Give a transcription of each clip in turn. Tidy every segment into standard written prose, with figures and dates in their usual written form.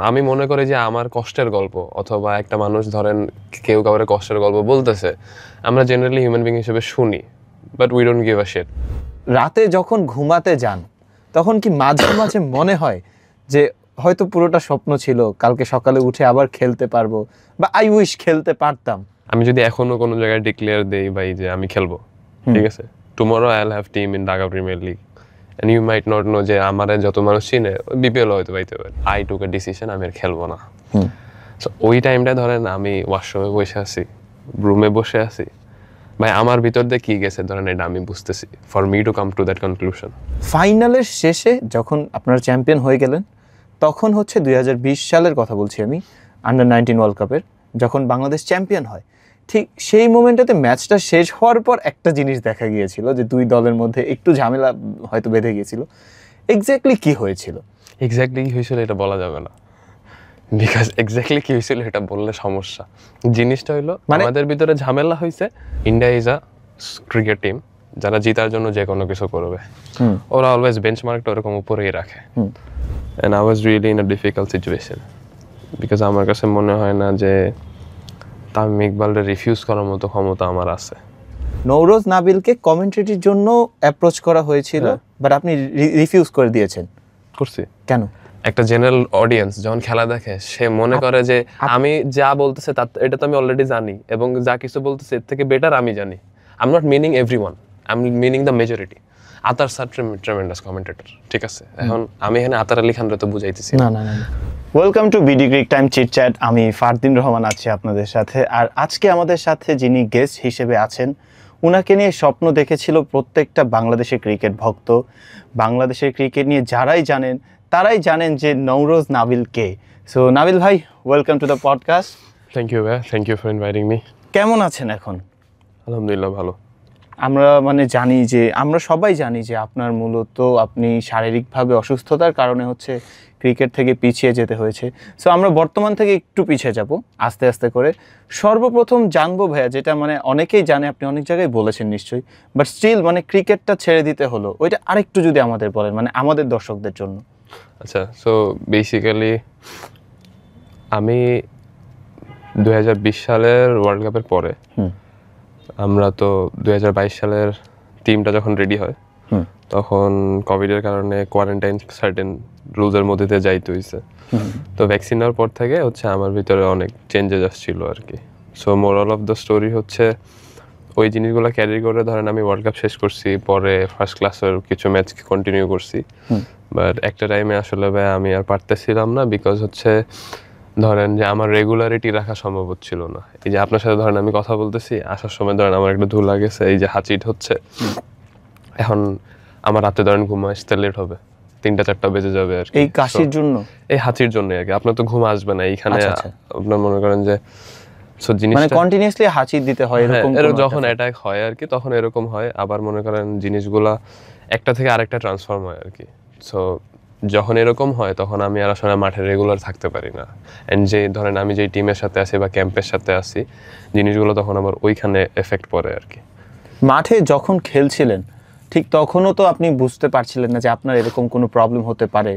আমি মনে করি যে আমার কষ্টের গল্প অথবা একটা মানুষ ধরেন কেউ কাউরে কষ্টের গল্প বলতেছে, আমরা জেনারেলি হিউম্যান বিং হিসেবে শুনি, but we don't give a shit. রাতে যখন ঘুমাতে যান তখন কি মাঝে মাঝে মনে হয় যে হয়তো পুরোটা স্বপ্ন ছিল, কালকে সকালে উঠে আবার খেলতে পারবো, বা আই উইশ খেলতে পারতাম? আমি যদি এখনো কোনো জায়গায় ডিক্লেয়ার দেই ভাই যে আমি খেলবো, ঠিক আছে, tomorrow I will have team in Dhaka premier league, and you might not know যে আমারে যত মানুষ চিনে বিপিএল হয়তো পাইতে পারে, আই টুক এ ডিসিশন আমি আর খেলবো না। সো ওই টাইমটা ধরেন আমি ওয়াশরুমে বসে আছি, রুমে বসে আছি, ভাই আমার ভিতর দিয়ে কি গেছে ধরেন এটা আমি বুঝতেছি, for me to come to that conclusion. ফাইনালের শেষে যখন আপনারা চ্যাম্পিয়ন হয়ে গেলেন, তখন হচ্ছে 2020 সালের কথা বলছি আমি, আন্ডার-19 ওয়ার্ল্ড কাপের, যখন বাংলাদেশ চ্যাম্পিয়ন হয়, ঠিক সেই মোমেন্টটাতে ম্যাচটা শেষ হওয়ার পর একটা জিনিস দেখা গিয়েছিল যে দুই দলের মধ্যে একটু ঝামেলা হয়তো বেঁধে গিয়েছিল। এক্স্যাক্টলি কি হয়েছিল? এক্স্যাক্টলি কি হয়েছিল এটা বলা যাবে না, বিকজ এক্স্যাক্টলি কি হয়েছিল এটা বললে সমস্যা। জিনিসটা হইলো আমাদের ভিতরে ঝামেলা হয়েছে। India is a cricket team যারা জিতার জন্য যে কোনো কিছু করবে, ওরা অলওয়েজ বেঞ্চমার্কটা ওরকম উপরেই রাখে। And I was really in a difficult situation, because আমার কাছে মনে হয় না যে তামিম ইকবালকে রিফিউজ করার মতো ক্ষমতা আমার আছে। নওরোজ নাবিলকে কমেন্ট্রিটির জন্য অ্যাপ্রোচ করা হয়েছিল, বাট আপনি রিফিউজ করে দিয়েছেন। করছি কেন? একটা জেনারেল অডিয়েন্স যখন খেলা দেখে সে মনে করে যে আমি যা বলতেছে তা এটা তো আমি অলরেডি জানি, এবং যা কিছু বলতেছে এর থেকে বেটার আমি জানি। I am not meaning everyone, I am meaning the majority. Athar sir tremendous commentator, ঠিক আছে? এখন আমি এখানে আতার আলী খানরে তো বুঝাইতেছি না। Welcome to BD cric time chit chat. আমি ফারদিন রহমান আছি আপনাদের সাথে, আর আজকে আমাদের সাথে যিনি গেস্ট হিসেবে আছেন, উনাকে নিয়ে স্বপ্ন দেখেছিল প্রত্যেকটা বাংলাদেশের ক্রিকেট ভক্ত। বাংলাদেশের ক্রিকেট নিয়ে যারাই জানেন তারাই জানেন যে নওরোজ নাবিল কে। সো নাবিল ভাই, welcome to the podcast. Thank you ভাই, thank you for inviting me. কেমন আছেন এখন? আলহামদুলিল্লাহ ভালো। আমরা সবাই জানি যে আপনার মূলত আপনি শারীরিকভাবে অসুস্থতার কারণে হচ্ছে ক্রিকেট থেকে পিছিয়ে যেতে হয়েছে। সো আমরা বর্তমান থেকে একটু পিছিয়ে যাব আস্তে আস্তে করে। সর্বপ্রথম জানবো ভাইয়া, যেটা অনেকেই জানে, আপনি অনেক জায়গায় বলেছেন নিশ্চয়ই, বাট স্টিল ক্রিকেটটা ছেড়ে দিতে হলো, ওইটা আরেকটু যদি আমাদের বলেন, আমাদের দর্শকদের জন্য। আচ্ছা, সো বেসিক্যালি আমি 2020 সালের ওয়ার্ল্ড কাপের পরে, আমরা তো 2022 সালের টিমটা যখন রেডি হয় তখন কোভিডের কারণে কোয়ারেন্টাইন সার্টেন রুলসের মধ্যে দিয়ে যাইতে হয়েছে। তো ভ্যাকসিন নেওয়ার পর থেকে হচ্ছে আমার ভিতরে অনেক চেঞ্জেস আসছিল আর কি। So moral of the story হচ্ছে ওই জিনিসগুলো ক্যারি করে ধরেন আমি ওয়ার্ল্ড কাপ শেষ করছি, পরে ফার্স্ট ক্লাসের কিছু ম্যাচ কন্টিনিউ করছি, বাট একটা টাইমে আসলে ভাই আমি আর পারতেছিলাম না, বিকজ হচ্ছে ধরেন যে আমার রেগুলারিটি রাখা সম্ভব হচ্ছিল না। এই যে আপনার সাথে ধরেন আমি কথা বলতেছি, আসার সময় ধরেন আমার একটা ধুলা গেছে, এই যে হাঁচিট হচ্ছে, এখন আমার রাতে ধরেন ঘুম আসতে লেট হবে, 3টা-4টা বেজে যাবে আর কি, এই কাশির জন্য, এই হাঁচির জন্য আর কি। আপনার তো ঘুম আসবে না এইখানে, আপনার মনে করেন যে জিনিসটা কন্টিনিউয়াসলি হাঁচি দিতে হয়, এরকম যখন অ্যাটাক হয় আর কি, তখন এরকম হয়। আবার মনে করেন জিনিসগুলা একটা থেকে আরেকটা ট্রান্সফর্ম হয় আর কি। সো যখন এরকম হয় তখন আমি আর আসলে মাঠে রেগুলার থাকতে পারি না। অ্যান্ড যে ধরেন আমি যেই টিমের সাথে আছি বা ক্যাম্পের সাথে আছি, জিনিসগুলো তখন আবার ওইখানে এফেক্ট পড়ে আর কি। মাঠে যখন খেলছিলেন ঠিক তখনও তো আপনি বুঝতে পারছিলেন না যে আপনার এরকম কোনো প্রবলেম হতে পারে,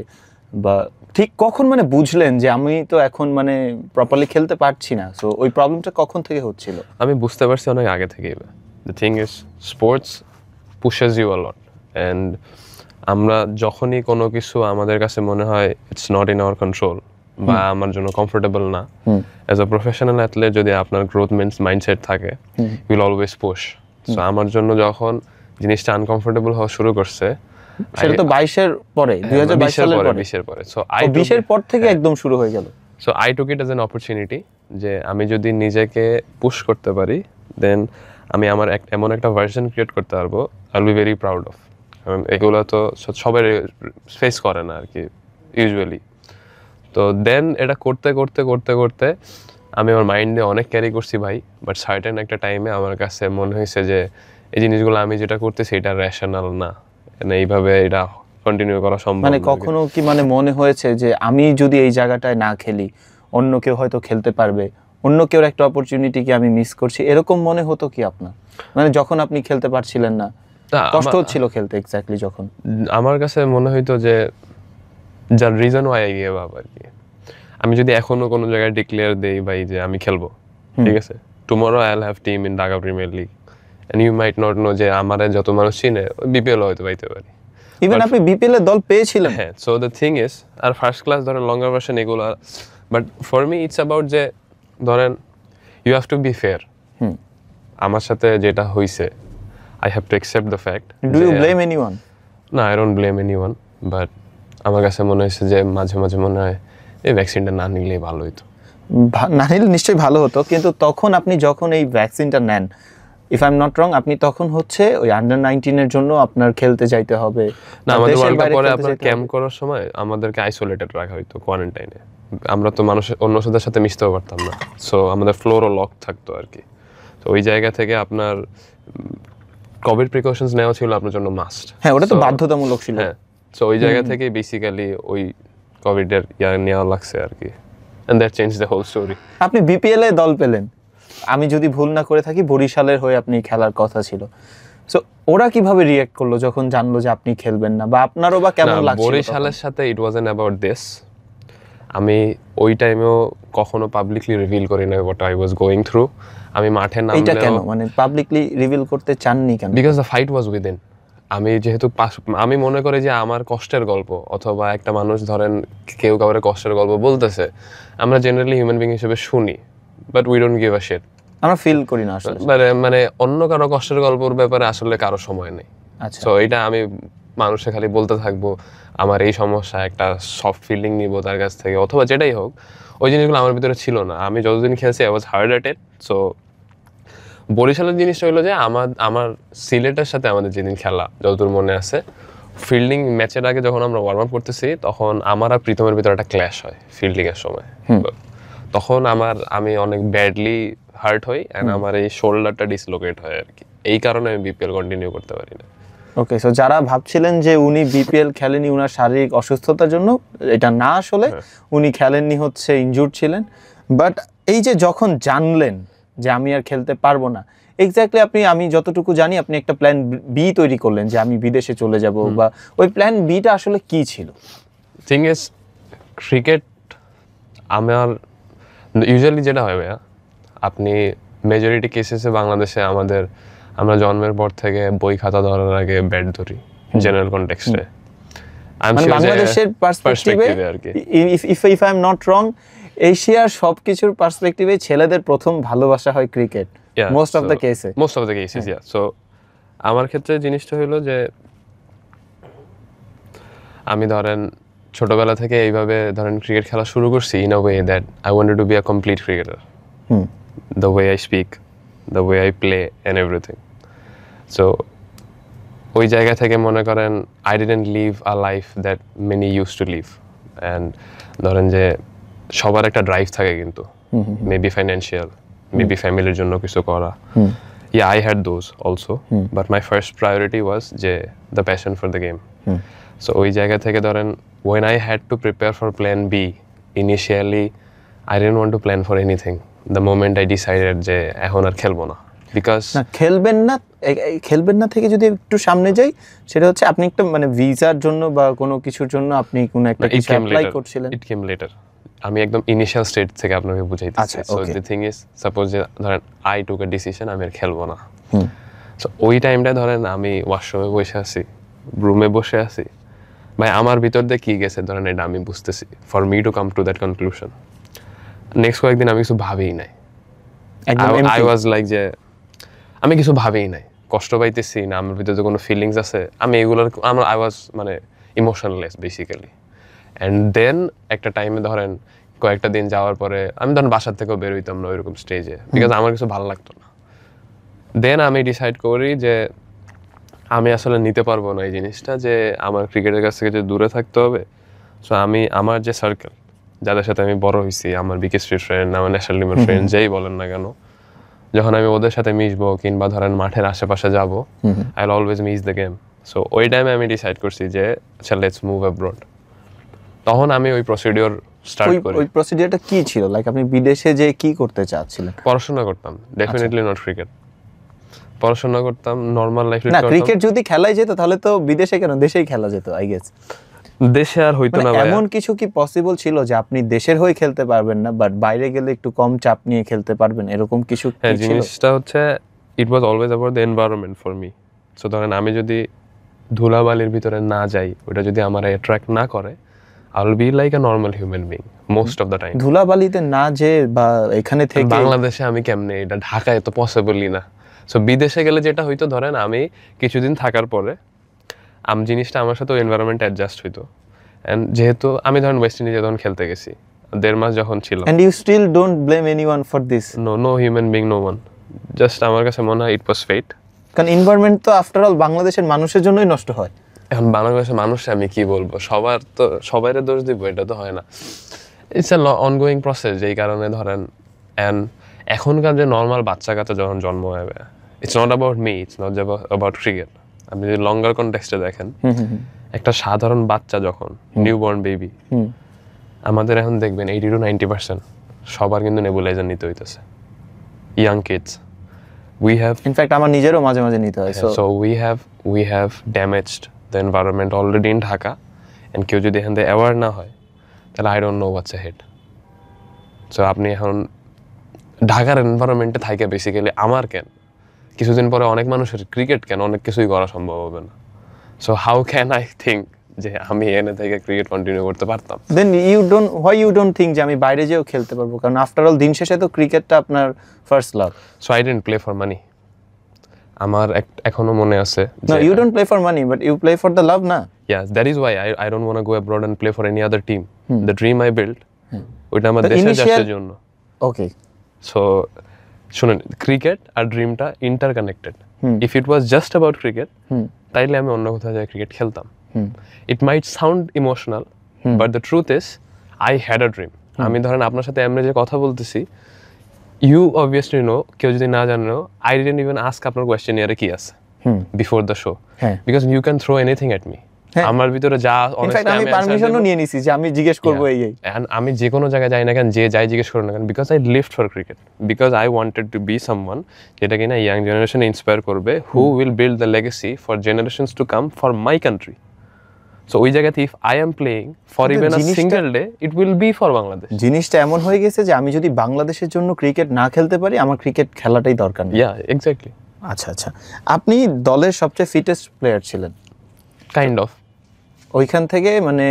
বা ঠিক কখন বুঝলেন যে আমি তো এখন প্রপারলি খেলতে পারছি না? সো ওই প্রবলেমটা কখন থেকে হচ্ছিল? আমি বুঝতে পারছি অনেক আগে থেকেই। The thing is sports pushes you a lot, and আমরা যখনই কোনো কিছু আমাদের কাছে মনে হয় it's not in our control বা আমার জন্য কমফোর্টেবল না, অ্যাজ আ প্রফেশনাল অ্যাথলেট যদি আপনার গ্রোথ মাইন্ডসেট থাকে, you will always push. So আমার জন্য যখন জিনিসটা আনকমফোর্টেবল হওয়া শুরু করছে, সেটা তো 22 এর পরে, 2022 সালের পরে, 20 এর পরে, সো 20 এর পর থেকে একদম শুরু হয়ে গেল। So I took it as an opportunity যে আমি যদি নিজেকে পুশ করতে পারি, দেন আমি আমার এমন একটা ভার্সন ক্রিয়েট করতে পারবো I will be very proud of. কারণ এগুলো তো সবাই ফেস করে না আর কি ইউজুয়ালি। তো দেন এটা করতে করতে করতে করতে আমি আমার মাইন্ডে অনেক ক্যারি করছি ভাই, বাট সার্টেন একটা টাইমে আমার কাছে মনে হয়েছে যে এই জিনিসগুলো আমি যেটা করতেছি এটা রেশনাল না, এইভাবে এটা কন্টিনিউ করা সম্ভব না। কখনো কি মনে হয়েছে যে আমি যদি এই জায়গাটায় না খেলি অন্য কেউ হয়তো খেলতে পারবে, অন্য কেউ একটা অপরচুনিটি কি আমি মিস করছি, এরকম মনে হতো কি আপনার? যখন আপনি খেলতে পারছিলেন না, কষ্ট হচ্ছিল খেলতে, এক্স্যাক্টলি যখন? আমার কাছে মনে হইতো যে যার reason why I gave up আর কি, আমি যদি এখনো কোনো জায়গায় ডিক্লেয়ার দেই ভাই যে আমি খেলবো, ঠিক আছে, tomorrow I will have team in Dhaka premier league, and you might not know যে আমারে যত মানুষ চিনে বিপিএল হয়তো পাইতে পারি। ইভেন আপনি বিপিএল এর দল পেয়েছিলেন। হ্যাঁ, সো দ্য থিং ইজ, আর ফার্স্ট ক্লাস ধরেন লঙ্গার ভার্সন এগুলো, but for me it's about যে ধরেন you have to be fair. আমার সাথে যেটা হয়েছে, I have to accept the fact. Do you blame anyone? না, I don't blame anyone, but আমার কাছে মনে হয়েছে যে মাঝে মাঝে মনে হয় এই ভ্যাকসিনটা না নিলেই ভালো হতো। না নিলে নিশ্চয়ই ভালো হতো, কিন্তু তখন আপনি যখন এই ভ্যাকসিনটা নেন, if I am not wrong, আপনি তখন হচ্ছে ওই আন্ডার 19 এর জন্য আপনার খেলতে যাইতে হবে না, আমাদের ওয়ার্ল্ড কাপ পরে আপনার ক্যাম্প করার সময় আমাদেরকে আইসোলেটেড রাখা হইতো, কোয়ারেন্টাইনে। আমরা তো অন্যদের সাথে মিশতেও পারতাম না, সো আমাদের ফ্লোরও লক থাকতো আর কি। তো ওই জায়গা থেকে আপনার কোভিড প্রিকশনস নেওয়া ছিল আপনার জন্য মাস্ট। হ্যাঁ, ওটা তো বাধ্যতামূলক ছিল। হ্যাঁ, সো ওই জায়গা থেকে বেসিক্যালি ওই কোভিডের নেওয়া লাগছে আর কি, and that change the whole story. আপনি বিপিএল এ দল পেলেন, আমি যদি ভুল না করে থাকি বরিশালের হয়ে আপনি খেলার কথা ছিল। সো ওরা কিভাবে রিঅ্যাক্ট করলো যখন জানলো যে আপনি খেলবেন না, বা আপনারও বা কেমন লাগছিল? বরিশালের সাথে ইট ওয়াজন্ট অ্যাবাউট দিস। আমি ওই টাইমেও কখনো পাবলিকলি রিভিল করি না what I was going through. আমি মাঠে নামলেও, এটা কেন মানে পাবলিকলি রিভিল করতে চাননি কেন? Because the fight was within. আমি যেহেতু আমি মনে করি যে আমার কষ্টের গল্প, অথবা একটা মানুষ ধরেন কেউ কাউরে কষ্টের গল্প বলতেছে, আমরা জেনারেলি হিউম্যান বিং হিসেবে শুনি, but we don't give a shit. আমরা ফিল করি না আসলে, মানে অন্য কারো কষ্টের গল্পের ব্যাপারে আসলে কারো সময় নেই। আচ্ছা, সো এটা আমি মানুষে খালি বলতে থাকবো আমার এই সমস্যা, একটা সফট ফিলিং নিব তার কাছ থেকে, অথবা যেটাই হোক, ওই জিনিসগুলো আমার ভিতরে ছিল না। আমি যতদিন খেলছি I was hard at it. So বরিশালের জিনিসটা হলো যে আমার সিলেটের সাথে আমাদের যেদিন খেলা, যতদূর মনে আছে, ফিল্ডিং ম্যাচের আগে যখন আমরা ওয়ার্ম আপ করতেছি, তখন আমার আর প্রীতমের ভিতরে একটা ক্ল্যাশ হয় ফিল্ডিং এর সময়। তখন আমি অনেক ব্যাডলি হার্ট হই, এন্ড আমার এই শোল্ডারটা ডিসলোকেট হয় আর কি। এই কারণে আমি বিপিএল কন্টিনিউ করতে পারি না। ওকে, সো যারা ভাবছিলেন যে উনি বিপিএল খেলেনি উনার শারীরিক অসুস্থতার জন্য, এটা না, আসলে উনি খেলেননি হচ্ছে ইনজুর্ড ছিলেন। বাট এই যে যখন জানলেন যে আমি আর খেলতে পারবো না, এক্স্যাক্টলি আমি যতটুকু জানি আপনি একটা প্ল্যান বি তৈরি করলেন যে আমি বিদেশে চলে যাব, বা ওই প্ল্যান বিটা আসলে কি ছিল? থিং ইজ, ক্রিকেট আমার ইউজুয়ালি যেটা হয় ভাইয়া, আপনি মেজরিটি কেসেসে বাংলাদেশে আমরা জন্মের পর থেকে বই খাতা ধরার আগে ব্যাট ধরি জেনারেল কনটেক্সটে। বাংলাদেশের পার্সপেক্টিভে আর কি, if I am not wrong, এশিয়ার সবকিছুর পার্সপেক্টিভে ছেলেদের প্রথম ভালোবাসা হয় cricket, most of the cases. Yeah, so আমার ক্ষেত্রে জিনিসটা হলো যে আমি ধরেন ছোটবেলা থেকে এইভাবে ধরেন ক্রিকেট খেলা শুরু করছি, in a way that I wanted to be a complete cricketer, the way I speak, the way I play and everything. So ওই জায়গা থেকে মনে করেন I didn't live a life that many use to live. And ধরেন যে সবার একটা drive থাকে, কিন্তু মেবি ফাইন্যান্সিয়াল, মেবি ফ্যামিলির জন্য কিছু করা। Yeah, I had those also, but my first priority was the passion for the game. So ওই জায়গা থেকে ধরেন when I had to prepare for plan B, initially I didn't want to plan for anything. The moment I decided যে এখন আর খেলবো না, because খেলবেন না থেকে যদি একটু সামনে যাই, সেটা হচ্ছে আপনি একটা মানে ভিসার জন্য বা কোনো কিছুর জন্য আপনি কোনো একটা কিছু অ্যাপ্লাই করছিলেন। It came later. আমি একদম ইনিশিয়াল স্টেজ থেকে আপনাকে বুঝাইতেছি। So the thing is, suppose যে ধরেন আই টুক এ ডিসিশন আমি আর খেলবো না। সো ওই টাইমটা ধরেন আমি ওয়াশরুমে বসে আছি, রুমে বসে আছি, ভাই আমার ভিতর দিয়ে কি গেছে ধরেন এটা আমি বুঝতেছি, for me to come to that conclusion. Next কয়েকদিন আমি কিছু ভাবিই নাই। আই ওয়াজ লাইক যে আমি কিছু ভাবিই নাই, কষ্ট পাইতেছি না, আমার ভিতরে কোনো ফিলিংস আছে, আমি এগুলোর আই ওয়াজ মানে ইমোশনলেস বেসিক্যালি। অ্যান্ড দেন একটা টাইমে ধরেন কয়েকটা দিন যাওয়ার পরে আমি ধরেন বাসার থেকেও বের হইতাম না ওইরকম স্টেজে, বিকজ আমার কিছু ভালো লাগতো না। দেন আমি ডিসাইড করি যে আমি আসলে নিতে পারবো না এই জিনিসটা, যে আমার ক্রিকেটের কাছ থেকে যে দূরে থাকতে হবে। সো আমার যে সার্কেল, যাদের সাথে আমি বড় হয়েছি, আমার বিকে স্ট্রিট ফ্রেন্ড, আমার ন্যাশনাল টিমের ফ্রেন্ড, যেই বলেন না কেন, যখন আমি ওদের সাথে মিশবো কিংবা ধরেন মাঠের আশেপাশে যাবো, I will always miss the game. So ওই টাইমে আমি ডিসাইড করছি যে আচ্ছা লেটস মুভ অ্যাব্রড। তখন আমি ওই প্রসিডিওর স্টার্ট করি। ওই প্রসিডিওরটা কি ছিল? লাইক আপনি বিদেশে যে কি করতে চাচ্ছিলেন? পড়াশোনা করতাম, ডেফিনেটলি নট ক্রিকেট। পড়াশোনা করতাম, নরমাল লাইফ। না, ক্রিকেট যদি খেলাই যেত তাহলে তো বিদেশে কেন, দেশেই খেলা যেত আই গেস। দেশে আর হইতো মানে না ভাইয়া। এমন কিছু কি পসিবল ছিল যে আপনি দেশের হয়ে খেলতে পারবেন না, বাট বাইরে গেলে একটু কম চাপ নিয়ে খেলতে পারবেন, এরকম কিছু কি হ্যাঁ, ছিল? জিনিসটা হচ্ছে it was always about the environment for me. So ধরেন আমি যদি ধুলাবালির ভিতরে না যাই, ওটা যদি আমার অ্যাট্রাক্ট না করে, I will be like a normal human being most of the time. ধুলাবালিতে না যে বা এখানে থেকে বাংলাদেশে আমি কেমনে, এটা ঢাকায় তো পসিবলই না। সো বিদেশে গেলে যেটা হইতো, ধরেন আমি কিছুদিন থাকার পরে জিনিসটা আমার সাথে এনভায়রনমেন্ট অ্যাডজাস্ট হইতো। অ্যান্ড যেহেতু আমি ধরেন ওয়েস্ট ইন্ডিজে যখন খেলতে গেছি 1.5 মাস যখন ছিলাম, and you still don't blame anyone for this, no human being, no one, just আমার কাছে মনে হয় ইট ওয়াজ ফেট। কারণ এনভায়রনমেন্ট তো আফটার অল বাংলাদেশের মানুষের জন্যই নষ্ট হয়। এখন বাংলাদেশের মানুষে আমি কি বলবো, সবাইরে দোষ দিব, এটা তো হয় না। ইটস এ অনগোয়িং প্রসেস, যেই কারণে ধরেন অ্যান্ড এখনকার যে নর্মাল বাচ্চা কাচ্চা যখন জন্ম হবে, it's not about me, it's not about cricket. আপনি যদি লঙ্গার কনটেক্সটে দেখেন, একটা সাধারণ বাচ্চা যখন নিউ বর্ন বেবি, আমাদের এখন দেখবেন 80 to 90% সবার কিন্তু নেবুলাইজার নিতে হইতেছে, young kids. We have in fact আমার নিজেরও মাঝে মাঝে নিতে হয়। so we have damaged the environment already in Dhaka, and কেউ যদি এখান থেকে অ্যাওয়ার না হয়, তাহলে I don't know what's ahead. So আপনি এখন ঢাকার এনভায়রনমেন্টে থাকে বেসিক্যালি আমার কেন, কিছুদিন পরে অনেক মানুষের ক্রিকেট কেন, অনেক কিছুই করা সম্ভব হবে না। So how can I think যে আমি এনে থেকে ক্রিকেট কন্টিনিউ করতে পারতাম? দেন ইউ ডোন্ট থিঙ্ক যে আমি বাইরে যেও খেলতে পারবো? কারণ আফটার অল দিন শেষে তো ক্রিকেটটা আপনার first love. So I didn't play for money. আমার এখনো মনে আছে No, you don't play for money, but you play for the love, na? Yes, that is why I don't want to go abroad and play for any other team. The dream I built, ওইটা আমার The দেশের initial- জাতীয় জন্য। Okay. So শুনেন, cricket আর ড্রিমটা interconnected. If it was just about cricket, তাইলে আমি অন্য কোথাও যাই ক্রিকেট খেলতাম। It might sound emotional, but the truth is I had a dream. আমি ধরেন আপনার সাথে এমনি যে কথা বলতেছি, ইউ অবভিয়াসলি নো, কেউ যদি না জানো, আই ডিডন্ট ইভেন আস্ক আপনার কোয়েশ্চেন ইয়ারে কি আছে বিফোর দ্য শো, হ্যাঁ। Because you can throw anything at me. আমার ভিতরে যা ইনফ্যাক্ট আমি পারমিশনও নিয়ে নিছি যে আমি জিজ্ঞেস করব এই এই। And আমি যে কোনো জায়গায় যাই না কেন, যে যাই জিজ্ঞেস করো না কেন, because I lived for cricket, because I wanted to be someone যেটা কিনা ইয়াং জেনারেশন ইন্সপায়ার করবে, who will build the legacy for generations to come for my country. So ওই জায়গাতে if I am playing for even a single day, it will be for Bangladesh. জিনিসটা এমন হয়ে গেছে যে আমি যদি বাংলাদেশের জন্য ক্রিকেট না খেলতে পারি, আমার ক্রিকেট খেলাটাই দরকার নেই। ইয়া, এক্স্যাক্টলি। আচ্ছা আচ্ছা, আপনি দলের সবচেয়ে ফিটেস্ট প্লেয়ার ছিলেন কাইন্ড অফ। ওইখান থেকে, মানে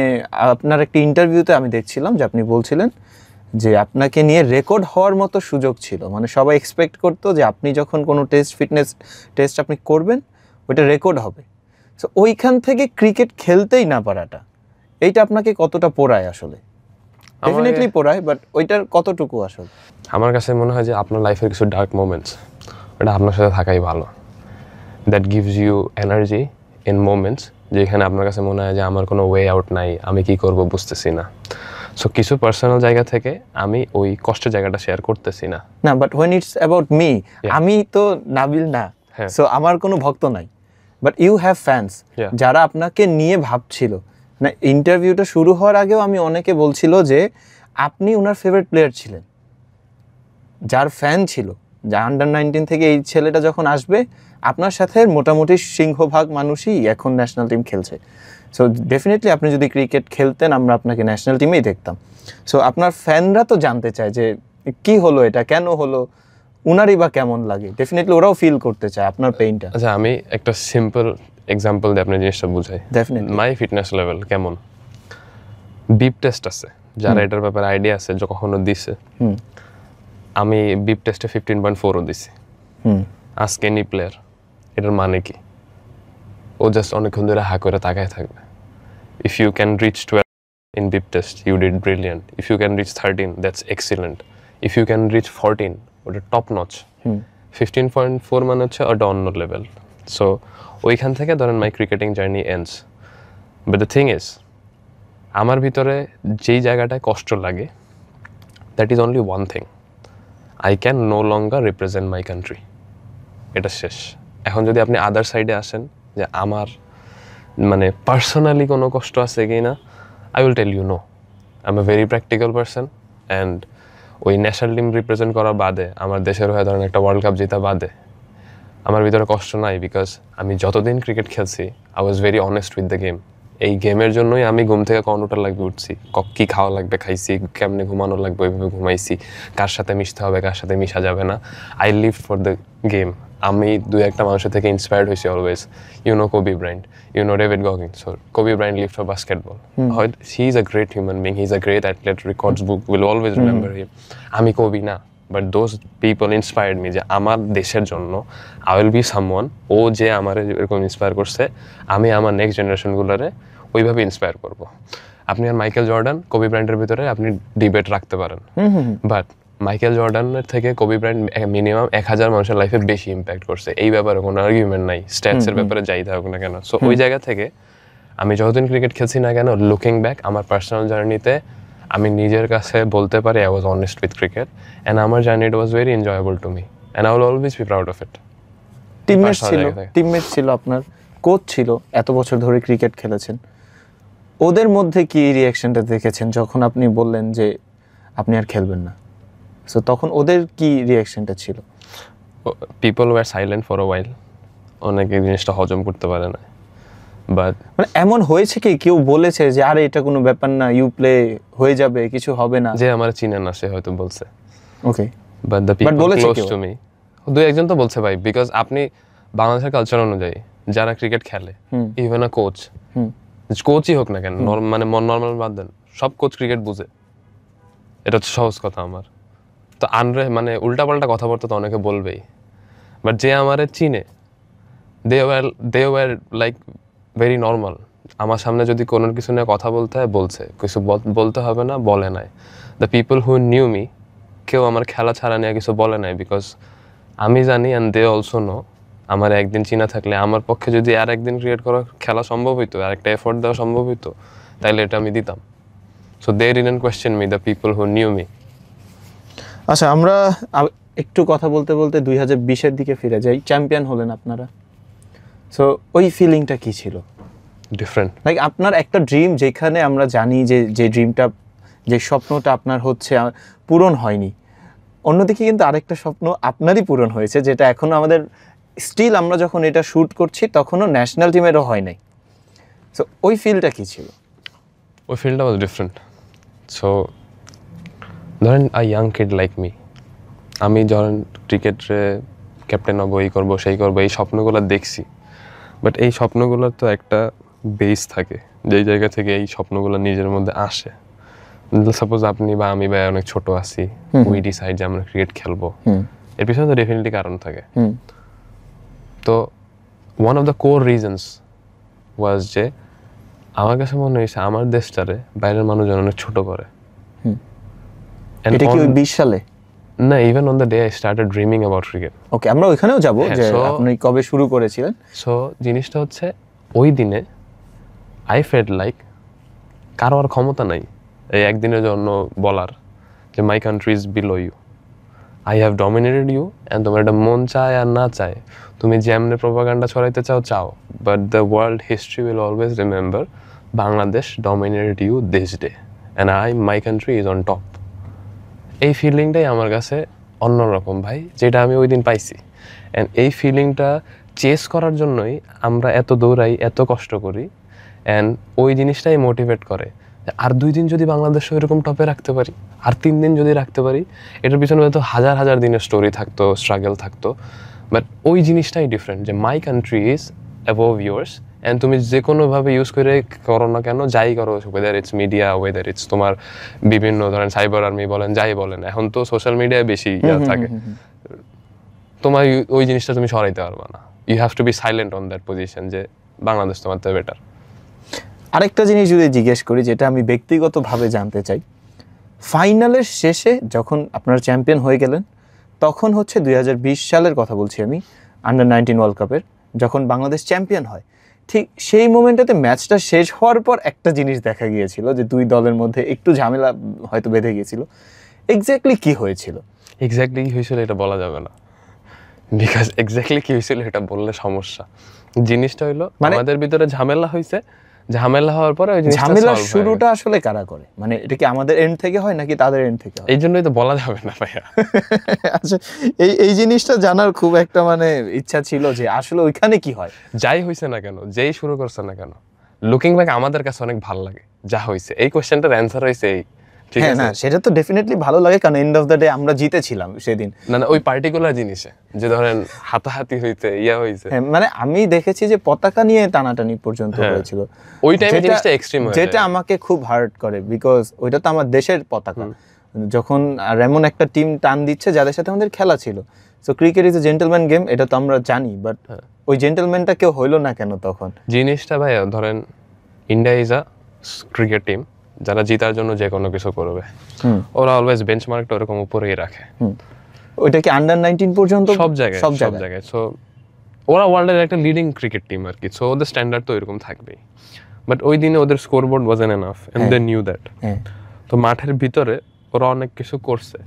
আপনার একটি ইন্টারভিউতে আমি দেখছিলাম যে আপনি বলছিলেন যে আপনাকে নিয়ে রেকর্ড হওয়ার মতো সুযোগ ছিল, মানে সবাই এক্সপেক্ট করতো যে আপনি যখন কোনো ফিটনেস টেস্ট আপনি করবেন, ওইটা রেকর্ড হবে। সো ওইখান থেকে ক্রিকেট খেলতেই না পারাটা, এইটা আপনাকে কতটা পোড়ায় আসলে? ডেফিনেটলি পোড়ায়, বাট ওইটার কতটুকু আসলে? আমার কাছে মনে হয় যে আপনার লাইফের কিছু ডার্ক মোমেন্টস, ওটা আপনার সাথে থাকাই ভালো। That gives you energy in moments যেখানে আপনার কাছে মনে হয় যে আমার কোনো ওয়ে আউট নাই, আমি কি করব বুঝতেছি না। সো কিছু পার্সোনাল জায়গা থেকে আমি ওই কষ্টের জায়গাটা শেয়ার করতেছি না। না, but when it's about me, আমি তো নাবিল না, হ্যাঁ। সো আমার কোনো ভক্ত নাই, but you have fans Yeah. যারা আপনাকে নিয়ে ভাবছিল। না, ইন্টারভিউটা শুরু হওয়ার আগেও আমি অনেকে বলছিল যে আপনি ওনার ফেভারিট প্লেয়ার ছিলেন, যার ফ্যান ছিল, যা আন্ডার-19 থেকে এই ছেলেটা যখন আসবে, আপনার সাথে মোটামুটি সিংহভাগ মানুষই এখন ন্যাশনাল টিম খেলছে। সো ডেফিনেটলি আপনি যদি ক্রিকেট খেলতেন, আমরা আপনাকে ন্যাশনাল টিমেই দেখতাম। সো আপনার ফ্যানরা তো জানতে চায় যে কি হলো, এটা কেন হলো, উনারই বা কেমন লাগে, ডেফিনেটলি ওরাও ফিল করতে চায় আপনার পেইনটা। আচ্ছা, আমি একটা সিম্পল এক্সাম্পল দিয়ে আপনার জিনিসটা বুঝাই। ডেফিনেটলি। মাই ফিটনেস লেভেল কেমন, বিপ টেস্ট আছে, যারা এটার ব্যাপারে আইডিয়া আছে, যে কখনো দিছে, আমি বিপ টেস্টে 15.4ও দিছি। আজকে এনি প্লেয়ার, এটার মানে কি? ও জাস্ট অনেকক্ষণ ধরে হা করে তাকায় থাকবে। If you can reach 12 in beep test, you did brilliant. If you can reach 13, that's excellent. If you can reach 14, ওটা টপ নচ। 15.4 মানে হচ্ছে ওটা অন্য লেভেল। সো ওইখান থেকে ধরেন my cricketing journey ends. But the thing is, আমার ভিতরে যেই জায়গাটায় কষ্ট লাগে, that is only one thing, I can no longer represent my country. এটা শেষ। এখন যদি আপনি আদার সাইডে আসেন যে আমার মানে পার্সোনালি কোনো কষ্ট আছে কি না, I will tell you no. I am a very practical person, and ওই ন্যাশনাল টিম রিপ্রেজেন্ট করা বাদে, আমার দেশের হয়ে ধরেন একটা ওয়ার্ল্ড কাপ জেতা বাদে আমার ভিতরে কষ্ট নাই, বিকজ আমি যতদিন ক্রিকেট খেলছি, I was very honest with the game. এই গেমের জন্যই আমি ঘুম থেকে কর্নোটার লাগবে উঠছি, কি খাওয়া লাগবে খাইছি, কেমনে ঘুমানো লাগবে ওইভাবে ঘুমাইছি, কার সাথে মিশতে হবে কার সাথে মিশা যাবে না। I live for the game. আমি দুই একটা মানুষের থেকে ইন্সপায়ার্ড হয়েছি always. You know Kobe Bryant, you know David Goggins. So Kobe Bryant live for basketball. He is a great human being, he is a great athlete, records book will always remember him. আমি কবি না, but those people inspired me, যে আমার দেশের জন্য I will be someone. ও যে আমার এরকম ইন্সপায়ার করছে, আমি আমার নেক্সট জেনারেশনগুলোরে ওইভাবে ইন্সপায়ার করব। আপনি আর মাইকেল জর্ডান, কোবি ব্রায়ান্টের ভিতরে আপনি ডিবেট রাখতে পারেন, বাট মাইকেল জর্ডানের থেকে কোবি ব্রায়ান্ট মিনিমাম 1000 মানুষের লাইফে বেশি ইম্প্যাক্ট করছে। এই ব্যাপারে কোনো আর্গুমেন্ট নাই, স্ট্যাটসের ব্যাপারে যাই থাকুক না কেন। সো ওই জায়গা থেকে আমি যতদিন ক্রিকেট খেলছি না কেন, লুকিং ব্যাক আমার পার্সোনাল জার্নিতে আমি নিজের কাছে বলতে পারি I was honest with cricket, and আমার journey it was very enjoyable to me, and I will always be proud of it. Teammate ছিল আপনার, কোচ ছিল, এত বছর ধরে ক্রিকেট খেলেছেন, ওদের মধ্যে কি রিয়াকশনটা দেখেছেন যখন আপনি বললেন যে আপনি আর খেলবেন না? সো তখন ওদের কি রিয়াকশনটা ছিল? People were silent for a while. অনেকে জিনিসটা হজম করতে পারে না, বাট মানে এমন হয়েছে কি কেউ বলেছে যে আরে এটা কোনো ব্যাপার না, ইউ প্লে হয়ে যাবে, কিছু হবে না? যে আমার চিনে না সে হয়তো বলছে, ওকে, বাট দ্য পিপল বলেছে ক্লোজ কেউ? টু মি দুই একজন তো বলছে ভাই, বিকজ আপনি বাংলাদেশের কালচার অনুযায়ী যারা ক্রিকেট খেলে, ইভেন আ কোচ, কোচই হোক না কেন, মানে নর্মাল বাদ দেন, সব কোচ ক্রিকেট বুঝে, এটা হচ্ছে সহজ কথা। আমার তো মানে উল্টাপাল্টা কথাবার্তা তো অনেকে বলবেই, বাট যে আমারে চিনে they were like very normal. আমার সামনে যদি কোনো কিছু নিয়ে কথা বলতে হয় বলছে, কিছু বলতে হবে না বলে নাই। The people who knew me, কেউ আমার খেলা ছাড়া নিয়ে কিছু বলে নাই, বিকজ আমি জানি অ্যান্ড দে অলসো নো আমার একদিন চিনা থাকলে আমার পক্ষে যদি আর একদিন ক্রিয়েট করা খেলা সম্ভব হইতো, আর একটা এফোর্ট দেওয়া সম্ভব হইতো, তাইলে এটা আমি দিতাম। So they didn't question me, the people who knew me. আচ্ছা, আমরা একটু কথা বলতে বলতে 2020-এর দিকে ফিরে যাই। চ্যাম্পিয়ন হলেন আপনারা, সো ওই ফিলিংটা কি ছিল? ডিফারেন্ট। লাইক আপনার একটা ড্রিম, যেখানে আমরা জানি যে ড্রিমটা, যে স্বপ্নটা আপনার হচ্ছে পূরণ হয়নি, অন্যদিকে কিন্তু আরেকটা স্বপ্ন আপনারই পূরণ হয়েছে, যেটা এখনো আমাদের স্টিল, আমরা যখন এটা শ্যুট করছি তখনও ন্যাশনাল টিমেরও হয় নাই। সো ওই ফিলটা কি ছিল? ওই ফিল্ডটা ওয়াজ ডিফারেন্ট। সো ধরেন a young kid like me, আমি ধরেন ক্রিকেটে ক্যাপ্টেন হবো, এই করবো সেই করবো, এই স্বপ্নগুলো দেখছি, বাট এই স্বপ্নগুলোর তো একটা বেস থাকে, যেই জায়গা থেকে এই স্বপ্নগুলো নিজের মধ্যে আসে। সাপোজ আপনি বা আমি বা অনেক ছোট আছি, উই ডিসাইড যে আমরা ক্রিকেট খেলবো, এর পিছনে তো ডেফিনেটলি কারণ থাকে। তো one of the core reasons was যে আমার কাছে মনে হয়েছে আমার দেশটারে বাইরের মানুষজন অনেক ছোট করে। এটা কি ওই 20 সালে? না, even on the day I started dreaming about cricket. Okay, আমরা ওইখানেও যাব যে আপনি কবে শুরু করেছিলেন। সো জিনিসটা হচ্ছে ওই দিনে আই ফেল্ট লাইক কারো আর ক্ষমতা নাই এই একদিনের জন্য বলার যে my country is below you, I have dominated you, and তোমার এটা মন চায় আর না চায়, তুমি যেমনি প্রোপাগান্ডা ছড়াইতে চাও, but the world history will always remember Bangladesh dominated you this day, and my country is on top. এই ফিলিংটাই আমার কাছে অন্যরকম ভাই, যেটা আমি ওই দিন পাইছি। অ্যান্ড এই ফিলিংটা চেস করার জন্যই আমরা এত দৌড়াই, এত কষ্ট করি, অ্যান্ড ওই জিনিসটাই মোটিভেট করে। আর 2 দিন যদি বাংলাদেশ এরকম টপে রাখতে পারি, আর 3 দিন যদি রাখতে পারি, এটার পিছনে হয়তো হাজার হাজার দিনের স্টোরি থাকতো, স্ট্রাগল থাকতো, বাট ওই জিনিসটাই ডিফারেন্ট যে my country is above yours. And তুমি যে কোনোভাবে ইউজ করে করো না কেন, যাই করো, whether it's media, whether it's তোমার বিভিন্ন ধরেন সাইবার আর্মি বলেন, যাই বলেন, এখন তো সোশ্যাল মিডিয়ায় বেশি থাকে, তোমার ওই জিনিসটা তুমি সরাইতে পারবে না। You have to be silent on that position যে বাংলাদেশ তোমার তো বেটার। আরেকটা জিনিস যদি জিজ্ঞেস করি, যেটা আমি ব্যক্তিগতভাবে জানতে চাই, ফাইনালের শেষে যখন আপনারা চ্যাম্পিয়ন হয়ে গেলেন, তখন হচ্ছে 2020 সালের কথা বলছি আমি, আন্ডার-19 ওয়ার্ল্ড কাপের, যখন বাংলাদেশ চ্যাম্পিয়ন হয়, ঠিক সেই মোমেন্টটাতে ম্যাচটা শেষ হওয়ার পর একটা জিনিস দেখা গিয়েছিল যে 2 দলের মধ্যে একটু ঝামেলা হয়তো বেঁধে গিয়েছিল। এক্স্যাক্টলি কি হয়েছিল? এক্স্যাক্টলি কি হয়েছিল এটা বলা যাবে না, বিকজ এক্স্যাক্টলি কি হয়েছিল এটা বললে সমস্যা। জিনিসটা হইলো আমাদের ভিতরে ঝামেলা হয়েছে, ঝামেলা হওয়ার পরে ওই জিনিসটা ঝামেলার শুরুটা আসলে কারা করে, মানে এটা কি আমাদের এন্ড থেকে হয় নাকি তাদের এন্ড থেকে হয়? এই জন্যই তো বলা যাবে না ভাইয়া। আচ্ছা, এই জিনিসটা জানার খুব একটা মানে ইচ্ছা ছিল যে আসলে ওইখানে কি হয়। যাই হয়েছে না কেন, যেই শুরু করছে না কেন, লুকিং ব্যাক আমাদের কাছে অনেক ভালো লাগে যা হয়েছে। এই কোশ্চেনটার অ্যান্সার হয়েছে এই, ঠিক হ্যাঁ, আছে? না সেটা তো ডেফিনেটলি ভালো লাগে, কারণ এন্ড অফ দ্য ডে আমরা জিতেছিলাম সেদিন। না ওই পার্টিকুলার জিনিসে যে ধরেন হাতাহাতি হইতে হইছে, হ্যাঁ, মানে আমি দেখেছি যে পতাকা নিয়ে টানাটানি পর্যন্ত হ্যাঁ, হয়েছিল, ওই টাইমে যেটা- জিনিসটা এক্সট্রিম হয়ে যেটা যায়। আমাকে খুব হার্ট করে, বিকজ ওইটা তো আমার দেশের পতাকা। যখন আর এমন একটা টিম টান দিচ্ছে যাদের সাথে আমাদের খেলা ছিল, so cricket is a gentleman game, এটা তো আমরা জানি, বাট ওই জেন্টলম্যানটা কেউ হইলো না কেন তখন? জিনিসটা ভাই ধরেন India is a cricket team, যারা জিতার জন্য যে কোনো কিছু করবে। ওরা অলওয়েজ বেঞ্চমার্কটা ওরকম উপরেই রাখে। ওইটা কি আন্ডার 19 পর্যন্ত? সব জায়গায়। সো ওরা ওয়ার্ল্ডের একটা লিডিং ক্রিকেট টিম আর কি, সো ওদের স্ট্যান্ডার্ড তো এরকম থাকবেই। বাট ওই দিনে ওদের scoreboard wasn't enough and they knew that. তো মাঠের ভিতরে ওরা অনেক কিছু করছে।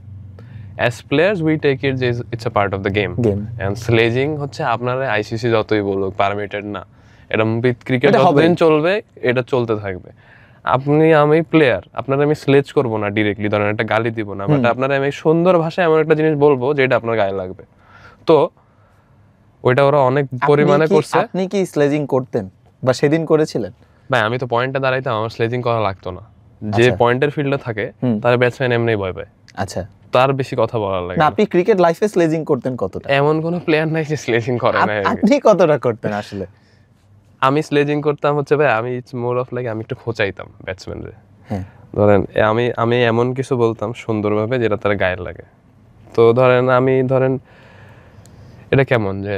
As players we take it যে it's a part of the game, and sledging হচ্ছে আপনারা আইসিসি যতই বলুক পারমিটেড না, এটা ক্রিকেট যতদিন চলবে এটা চলতে থাকবে। আমি প্লেয়ার, আপনারা আমি স্লেজ করবো না ডিরেক্টলি, ধরেন একটা গালি দিব না, বাট আপনারা আমি সুন্দর ভাষায় এমন একটা জিনিস বলবো যেটা আপনার গায়ে লাগবে। তো ওইটা ওরা অনেক পরিমাণে করছে। আপনি কি স্লেজিং করতেন বা সেদিন করেছিলেন? ভাই আমি তো পয়েন্টে দাঁড়াইতাম, আমার স্লেজিং করা লাগতো না। যে পয়েন্টের ফিল্ডে থাকে তার ব্যাটসম্যান এমনিই ভয় পায়। আচ্ছা, তার বেশি কথা বলার লাগে না। আপনি ক্রিকেট লাইফে স্লেজিং করতেন কতটা? এমন কোনো প্লেয়ার নাই যে স্লেজিং করে না। আপনি কতটা করতেন আসলে? আমি স্লেজিং করতাম হচ্ছে ভাই, আমি ইটস মোর অফ লাইক আমি একটু খোঁচাইতাম ব্যাটসম্যানরে। ধরেন আমি এমন কিছু বলতাম সুন্দরভাবে যেটা তার গায়ে লাগে। তো ধরেন এটা কেমন যে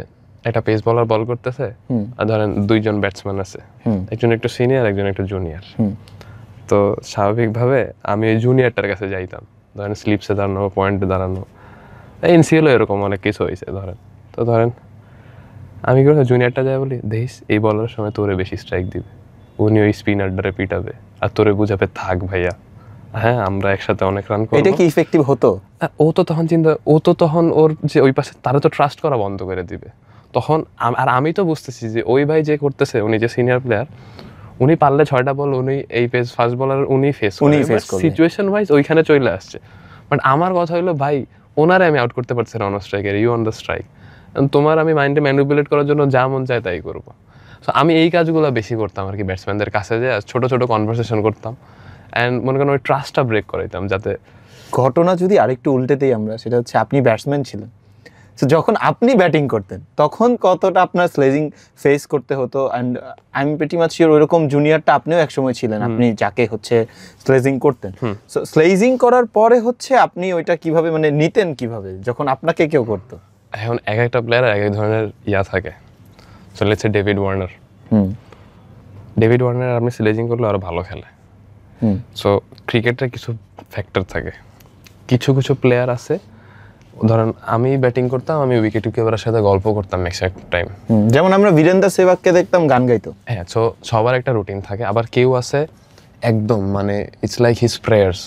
একটা পেস বলার বল করতেছে, আর ধরেন দুইজন ব্যাটসম্যান আছে, একজন একটু সিনিয়র একজন একটু জুনিয়র। তো স্বাভাবিকভাবে আমি ওই জুনিয়রটার কাছে যাইতাম, ধরেন স্লিপসে দাঁড়ানো, পয়েন্টে দাঁড়ানো, এনসিএলও এরকম অনেক কিছু হয়েছে। ধরেন আমি কি জুনিয়রটা যাই বলি, দেখিস এই বলার সময় তোরে বেশি স্ট্রাইক দিবে, উনি ওই স্পিনারটারে পিটাবে আর তোরে বুঝাবে থাক ভাইয়া, হ্যাঁ আমরা একসাথে অনেক রান করব। এটা কি ইফেক্টিভ হতো? ও তো তখন ওর যে ওই পাশে তারা তো ট্রাস্ট করা বন্ধ করে দিবে তখন। আর আমি তো বুঝতেছি যে ওই ভাই যে করতেছে, উনি যে সিনিয়র প্লেয়ার, উনি পারলে 6টা বল উনি এই ফার্স্ট বলার উনি ফেস করে, সিচুয়েশন ওয়াইজ ওইখানে চলে আসছে। বাট আমার কথা হলো ভাই, ওনারে আমি আউট করতে পারছি না অন স্ট্রাইকের, ইউ অন দ্য স্ট্রাইক, তোমার আমি মাইন্ডে ম্যানিপুলেট করার জন্য যা মন চায় তাই করবো। সো আমি এই কাজগুলো বেশি করতাম আর কি, ব্যাটসম্যানদের কাছে যে ছোট ছোট কনভারসেশন করতাম অ্যান্ড মনে করেন ওই ট্রাস্টটা ব্রেক করাইতাম। যাতে ঘটনা যদি আরেকটু উল্টেতেই আমরা, সেটা হচ্ছে আপনি ব্যাটসম্যান ছিলেন, তো যখন আপনি ব্যাটিং করতেন তখন কতটা আপনার স্লেজিং ফেস করতে হতো? And I am pretty much sure ওইরকম জুনিয়রটা আপনিও একসময় ছিলেন, আপনি যাকে হচ্ছে স্লেজিং করতেন। সো স্লেজিং করার পরে হচ্ছে আপনি ওইটা কিভাবে মানে নিতেন, কিভাবে যখন আপনাকে কেউ করতো? এখন এক একটা প্লেয়ার এক এক ধরনের থাকে। So let's say David Warner আপনি স্লেজিং করলে আরো ভালো খেলে। সো ক্রিকেটের কিছু ফ্যাক্টর থাকে, কিছু প্লেয়ার আছে, ধরেন আমি ব্যাটিং করতাম, আমি উইকেট কিপারের সাথে গল্প করতাম ম্যাক্সিমাম টাইম, যেমন আমরা বীরেন্দ্র সেহবাগকে দেখতাম গান গাইতো। হ্যাঁ, সো সবার একটা রুটিন থাকে। আবার কেউ আছে একদম মানে ইটস লাইক হিজ প্রেয়ার্স,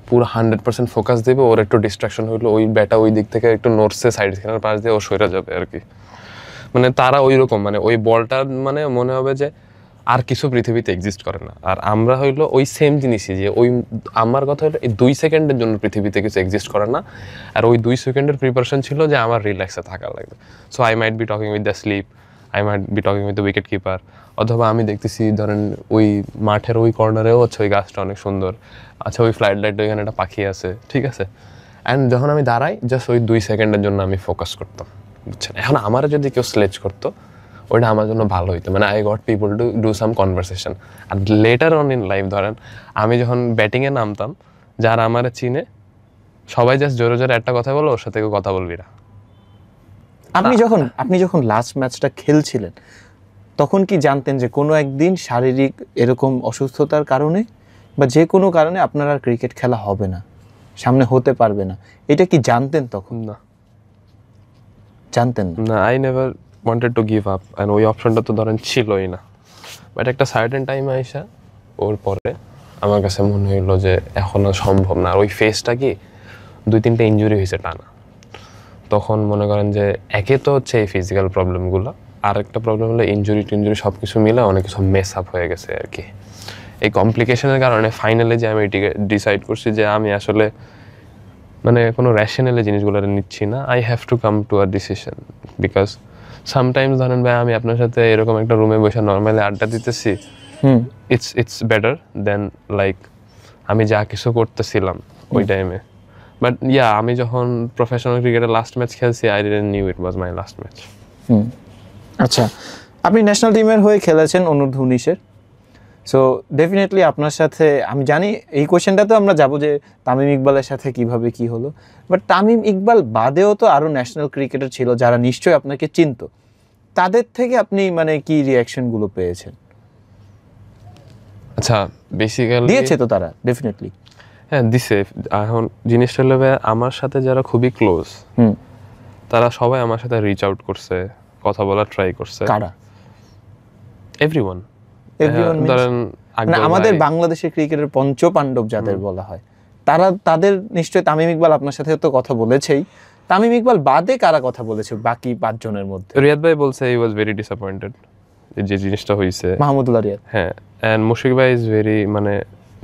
পুরো 100% ফোকাস দেবে, ওর একটু ডিস্ট্রাকশন হইলো ওই ব্যাটা ওই দিক থেকে একটু নর্থে সাইড স্ক্রিনের পাশ দিয়ে ও সরে যাবে আর কি। মানে তারা ওই রকম, মানে ওই বলটা মানে মনে হবে যে আর কিছু পৃথিবীতে এক্সিস্ট করে না। আর আমরা হইলো ওই সেম জিনিসই, যে ওই আমার কথা হলো এই 2 সেকেন্ডের জন্য পৃথিবীতে কিছু এক্সিস্ট করে না, আর ওই 2 সেকেন্ডের প্রিপারেশন ছিল যে আমার রিল্যাক্সে থাকা লাগবে। So I might be talking with the slip, I might be talking with the wicket keeper, অথবা আমি দেখতেছি ধরেন ওই মাঠের ওই কর্নারেও হচ্ছে ওই গাছটা অনেক সুন্দর, আচ্ছা ওই ফ্লাইট লাইট ওইখানে একটা পাখি আছে, ঠিক আছে। অ্যান্ড যখন আমি দাঁড়াই জাস্ট ওই 2 সেকেন্ডের জন্য আমি ফোকাস করতাম, বুঝছেন। এখন আমার যদি কেউ স্লেজ করতো ওইটা আমার জন্য ভালো হইতো, মানে I got people to do some conversation. আর লেটার অন ইন লাইফ ধরেন আমি যখন ব্যাটিংয়ে নামতাম, যারা আমার চিনে সবাই জাস্ট জোরে জোরে একটা কথা বলো, ওর সাথে কেউ কথা বলবি না। আপনি যখন লাস্ট ম্যাচটা খেলছিলেন তখন কি জানতেন যে কোনো একদিন শারীরিক এরকম অসুস্থতার কারণে বা যে কোনো কারণে আপনার আর ক্রিকেট খেলা হবে না, সামনে হতে পারবে না? এটা কি জানতেন তখন? না, জানতেন না, I never wanted to give up, and ওই অপশনটা তো ধরেন ছিলই না। বাট একটা সার্টেন টাইমে আইসা ওর পরে আমার কাছে মনে হইলো যে এখন আর সম্ভব না। আর ওই ফেসটা কি 2-3টা ইঞ্জুরি হয়েছে টানা, তখন মনে করেন যে একে তো হচ্ছে এই ফিজিক্যাল প্রবলেমগুলো, আর একটা প্রবলেম হলো ইঞ্জুরি টিঞ্জুরি সব কিছু মিলে অনেক কিছু মেস আপ হয়ে গেছে আর কি। এই কমপ্লিকেশনের কারণে ফাইনালে যে আমি এটিকে ডিসাইড করছি যে আমি আসলে মানে কোনো র্যাশনালি জিনিসগুলো নিচ্ছি না, I have to come to a decision. Because sometimes ধরেন ভাই আমি আপনার সাথে এরকম একটা রুমে বসে নর্মালি আড্ডা দিতেছি, ইটস বেটার দেন লাইক আমি যা কিছু করতেছিলাম ওই টাইমে। বাট ইয়া, আমি যখন প্রফেশনাল ক্রিকেটে লাস্ট ম্যাচ খেলছি, I didn't knew it was my last match. আচ্ছা, আপনি ন্যাশনাল টিমের হয়ে খেলেছেন অনূর্ধ্ব 19-এর। সো ডেফিনেটলি আপনার সাথে আমি জানি এই কোয়েশ্চেনটাতে আমরা যাব যে তামিম ইকবালের সাথে কিভাবে কি হলো, বাট তামিম ইকবাল বাদেও তো আরও ন্যাশনাল ক্রিকেটার ছিল যারা নিশ্চয়ই আপনাকে চিনত। তাদের থেকে আপনি মানে কি রিয়াকশনগুলো পেয়েছেন? আচ্ছা, বেসিক্যালি দিয়েছে তো তারা ডেফিনেটলি। হ্যাঁ দিছে। এখন জিনিসটা হলো আমার সাথে যারা খুবই ক্লোজ তারা সবাই আমার সাথে রিচ আউট করছে, কথা বলার ট্রাই করছে। কারা? এভরিওয়ান। ধরেন আমাদের বাংলাদেশের ক্রিকেটের পঞ্চপাণ্ডব যাদের বলা হয়, তাদের নিশ্চয়ই তামিম ইকবাল আপনার সাথে তো কথা বলেছেই। তামিম ইকবাল বাদে কারা কথা বলেছে বাকি 5 জনের মধ্যে? রিয়াদ ভাই বলছে হি ওয়াজ ভেরি ডিসঅ্যাপয়েন্টেড যে জিনিসটা হয়েছে। মাহমুদুল্লাহ রিয়াদ। হ্যাঁ, এন্ড মুশফিক ভাই ইজ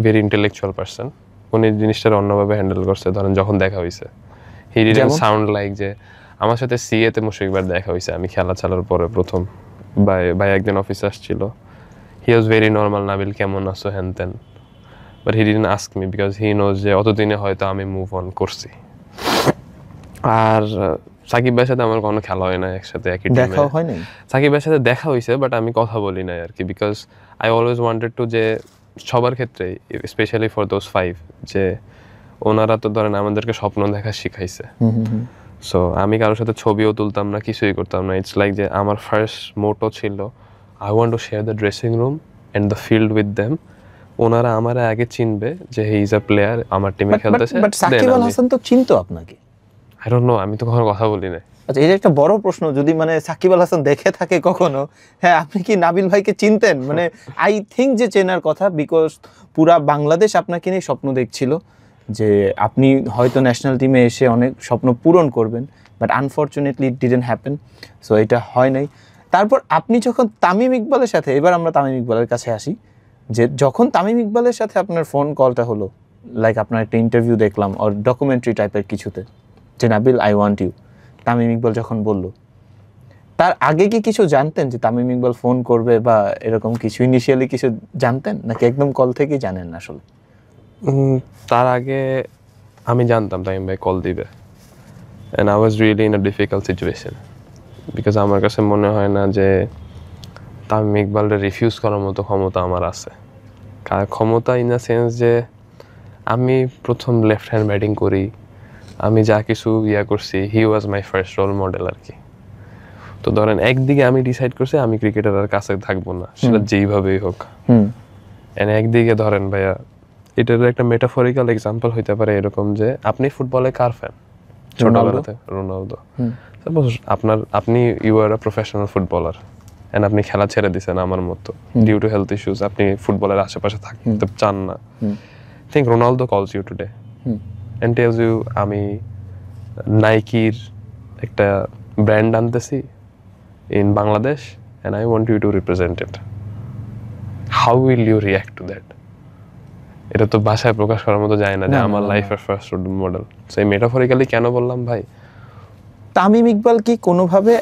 ভেরি ইন্টেলেকচুয়াল পারসন। উনি জিনিসটার অন্যভাবে হ্যান্ডেল করছে। ধরেন যখন দেখা হয়েছে, হি ডিডন্ট সাউন্ড লাইক যে আমার সাথে সিএতে মুশফিক ভাই দেখা হয়েছে আমি খেলা চালার পরে প্রথম ভাই একদিন অফিসে আসছিল। হি ওয়াজ ভেরি নর্মাল, নাবিল কেমন আছো হ্যান তেন, but he didn't ask me because he knows যে অতদিনে হয়তো আমি মুভ অন করছি। আর সাকিব ভাইয়ের সাথে আমার কোনো খেলা হয় না একসাথে, একই টিমে দেখা হয় নাই। সাকিব ভাইয়ের সাথে দেখা হয়েছে বাট আমি কথা বলি নাই আর কি, because I always wanted to যে সবার ক্ষেত্রে স্পেশালি ফর দোজ 5 যে ওনারা তো ধরেন আমাদেরকে স্বপ্ন দেখা শিখাইছে। সো আমি কারোর সাথে ছবিও তুলতাম না, কিছুই করতাম না। ইটস লাইক যে আমার ফার্স্ট মোটো ছিল I want to share the dressing room and the filled with them. ওনারা আমার আগে চিনবে যে হি ইজ আ প্লেয়ার, আমার টিমে খেলতেছে। বাট সাকিব আল হাসান তো চিনতো আপনাকে। আই ডোন্ট নো, আমি তো কখনো কথা বলি না। আচ্ছা, এই যে একটা বড় প্রশ্ন, যদি মানে সাকিব আল হাসান দেখে থাকে কখনো, হ্যাঁ আপনি কি নাবিল ভাইকে চিনতেন? মানে আই থিঙ্ক যে চেনার কথা, বিকজ পুরা বাংলাদেশ আপনাকে নিয়ে স্বপ্ন দেখছিল যে আপনি হয়তো ন্যাশনাল টিমে এসে অনেক স্বপ্ন পূরণ করবেন, but unfortunately it didn't happen. So এটা হয় নাই। তারপর আপনি যখন তামিম ইকবালের সাথে, এবার আমরা তামিম ইকবালের কাছে আসি, যে যখন তামিম ইকবালের সাথে আপনার ফোন কলটা হলো, লাইক আপনার একটা ইন্টারভিউ দেখলাম আর ডকুমেন্টারি টাইপের কিছুতে, যে Nabil I want you, Tamim Iqbal যখন বলল, তার আগে কি কিছু জানতেন যে তামিম ইকবাল ফোন করবে বা এরকম কিছু ইনিশিয়ালি কিছু জানতেন, নাকি একদম কল থেকেই জানেন আসলে? তার আগে আমি জানতাম তামিম ভাই কল দিবে, and I was really in a difficult situation, because আমার কাছে মনে হয় না যে তামিম ইকবালকে রিফিউজ করার মতো ক্ষমতা আমার আছে। ক্ষমতা ইন দ্য সেন্স যে আমি প্রথম লেফট হ্যান্ড ব্যাটিং করি, আমি যা কিছু করছি, হি ওয়াজ মাই ফার্স্ট রোল মডেল আর কি। তো ধরেন একদিকে আমি ডিসাইড করছি আমি ক্রিকেটার আর কাছে থাকবো না, সেটা যেইভাবেই হোক। একদিকে ধরেন ভাইয়া, এটার একটা মেটাফরিক্যাল এক্সাম্পল হইতে পারে এরকম যে আপনি ফুটবলে কার ফ্যান? ছোটবেলাতে রোনালদো। সাপোজ আপনি you are a professional footballer and আপনি খেলা ছেড়ে দিয়েছেন আমার মতো ডিউ টু হেলথ ইস্যুস, আপনি ফুটবলের আশেপাশে থাকতে চান না। Think Ronaldo calls you today and tells you আমি নাইকির একটা ব্র্যান্ড আনতেছি in Bangladesh and I want you to represent it. How will you react to that? এটা তো ভাষায় প্রকাশ করার মতো যায় না যে আমার লাইফের ফার্স্ট রোল মডেল। সো এই মেটাফরিক্যালি কেন বললাম ভাই, তামিম ইকবাল কি কোনোভাবে